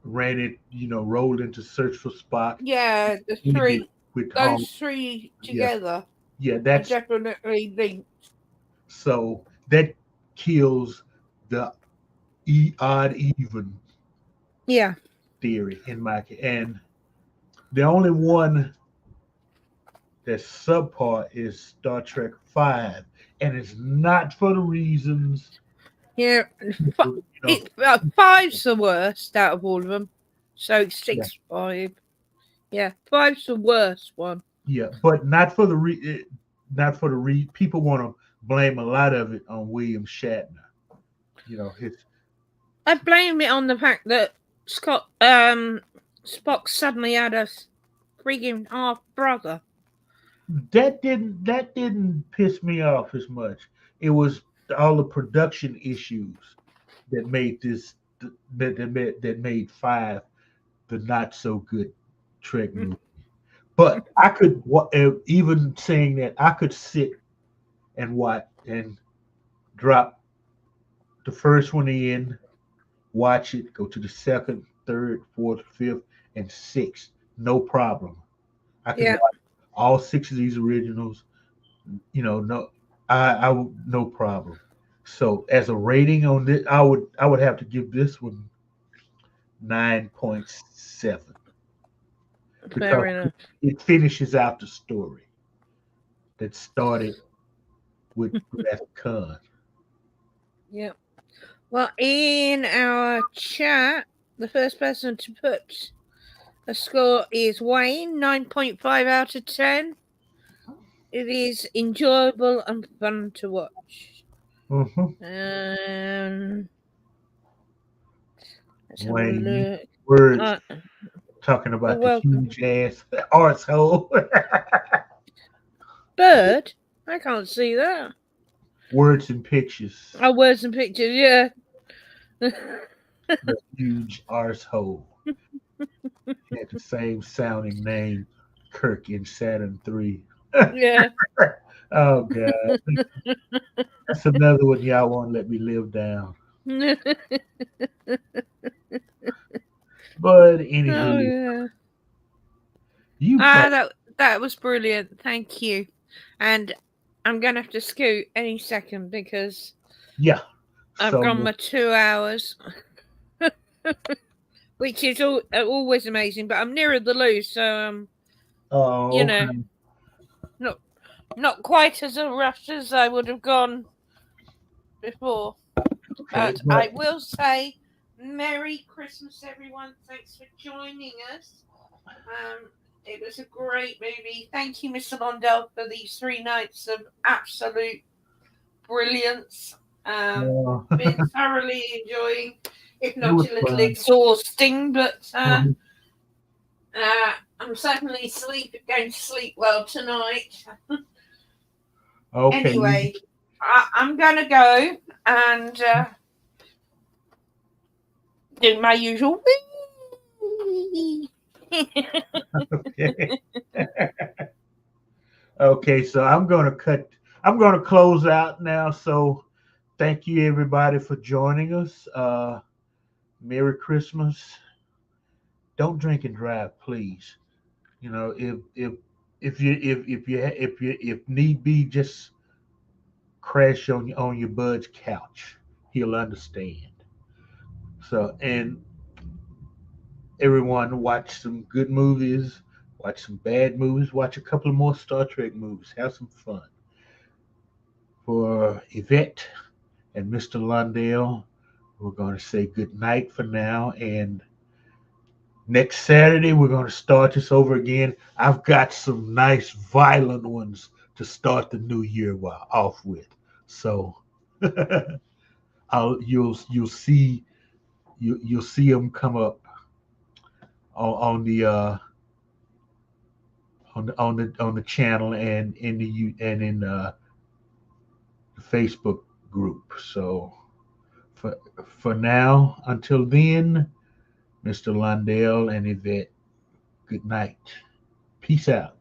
Speaker 1: ran it, rolled into Search for Spock,
Speaker 2: yeah. The
Speaker 1: ended
Speaker 2: three,
Speaker 1: with
Speaker 2: those
Speaker 1: Home.
Speaker 2: three
Speaker 1: Yeah,
Speaker 2: together
Speaker 1: yeah,
Speaker 2: are
Speaker 1: that's
Speaker 2: definitely linked.
Speaker 1: so that kills the odd even
Speaker 2: Yeah,
Speaker 1: theory and the only one that's subpar is Star Trek 5, and it's not for the reasons
Speaker 2: yeah.
Speaker 1: people,
Speaker 2: Five's the worst out of all of them. So
Speaker 1: yeah,
Speaker 2: 6, 5. Yeah, five's the worst one.
Speaker 1: yeah, but not for the people want to blame a lot of it on William Shatner. His
Speaker 2: I blame it on the fact that Spock suddenly had a freaking half brother.
Speaker 1: that didn't piss me off as much. It was all the production issues that made this that made 5 the not so good Trek movie. But I could even saying that I could sit and watch and drop the first one in, watch it, go to the second, third, fourth, fifth, and sixth, no problem. I can
Speaker 2: Yeah,
Speaker 1: watch all 6 of these originals. No, I no problem. So as a rating on this, I would have to give this one 9.7
Speaker 2: fair
Speaker 1: because
Speaker 2: enough.
Speaker 1: it finishes out the story that started with Wrath Khan.
Speaker 2: Yeah. Well, in our chat, the first person to put The score is Wayne, 9.5 out of 10. It is enjoyable and fun to watch.
Speaker 1: Mm-hmm.
Speaker 2: Let's have a look.
Speaker 1: Words talking about the
Speaker 2: welcome.
Speaker 1: huge ass arsehole.
Speaker 2: Bird? I can't see that.
Speaker 1: Words and pictures.
Speaker 2: Oh, words and pictures, yeah.
Speaker 1: The huge arsehole. Had the same sounding name, Kirk in Saturn 3.
Speaker 2: Yeah.
Speaker 1: Oh, God. That's another one y'all won't let me live down. But anywho, you
Speaker 2: that was brilliant. Thank you. And I'm gonna have to scoot any second because I've gone my 2 hours, which is always amazing. But I'm nearer the loo, so you know, not quite as a rush as I would have gone before.
Speaker 1: Okay,
Speaker 2: but I will say, Merry Christmas, everyone! Thanks for joining us. It was a great movie. Thank you, Mr. Londell, for these 3 nights of absolute brilliance. Been thoroughly enjoying, if not a little fun. Exhausting, but I'm certainly going to sleep well tonight.
Speaker 1: Okay.
Speaker 2: Anyway, I'm going to go and do my usual.
Speaker 1: Okay. Okay, so I'm going to close out now. So thank you everybody for joining us. Merry Christmas. Don't drink and drive, please. You know, if need be, just crash on your bud's couch. He'll understand. So, and everyone, watch some good movies, watch some bad movies, watch a couple of more Star Trek movies, have some fun. For Yvette and Mr. Lundell, we're going to say good night for now. And next Saturday, we're going to start this over again. I've got some nice violent ones to start the new year off with. So you'll see them come up on the on the channel and in the Facebook group. So for now, until then, Mr. Lundell and Yvette, good night. Peace out.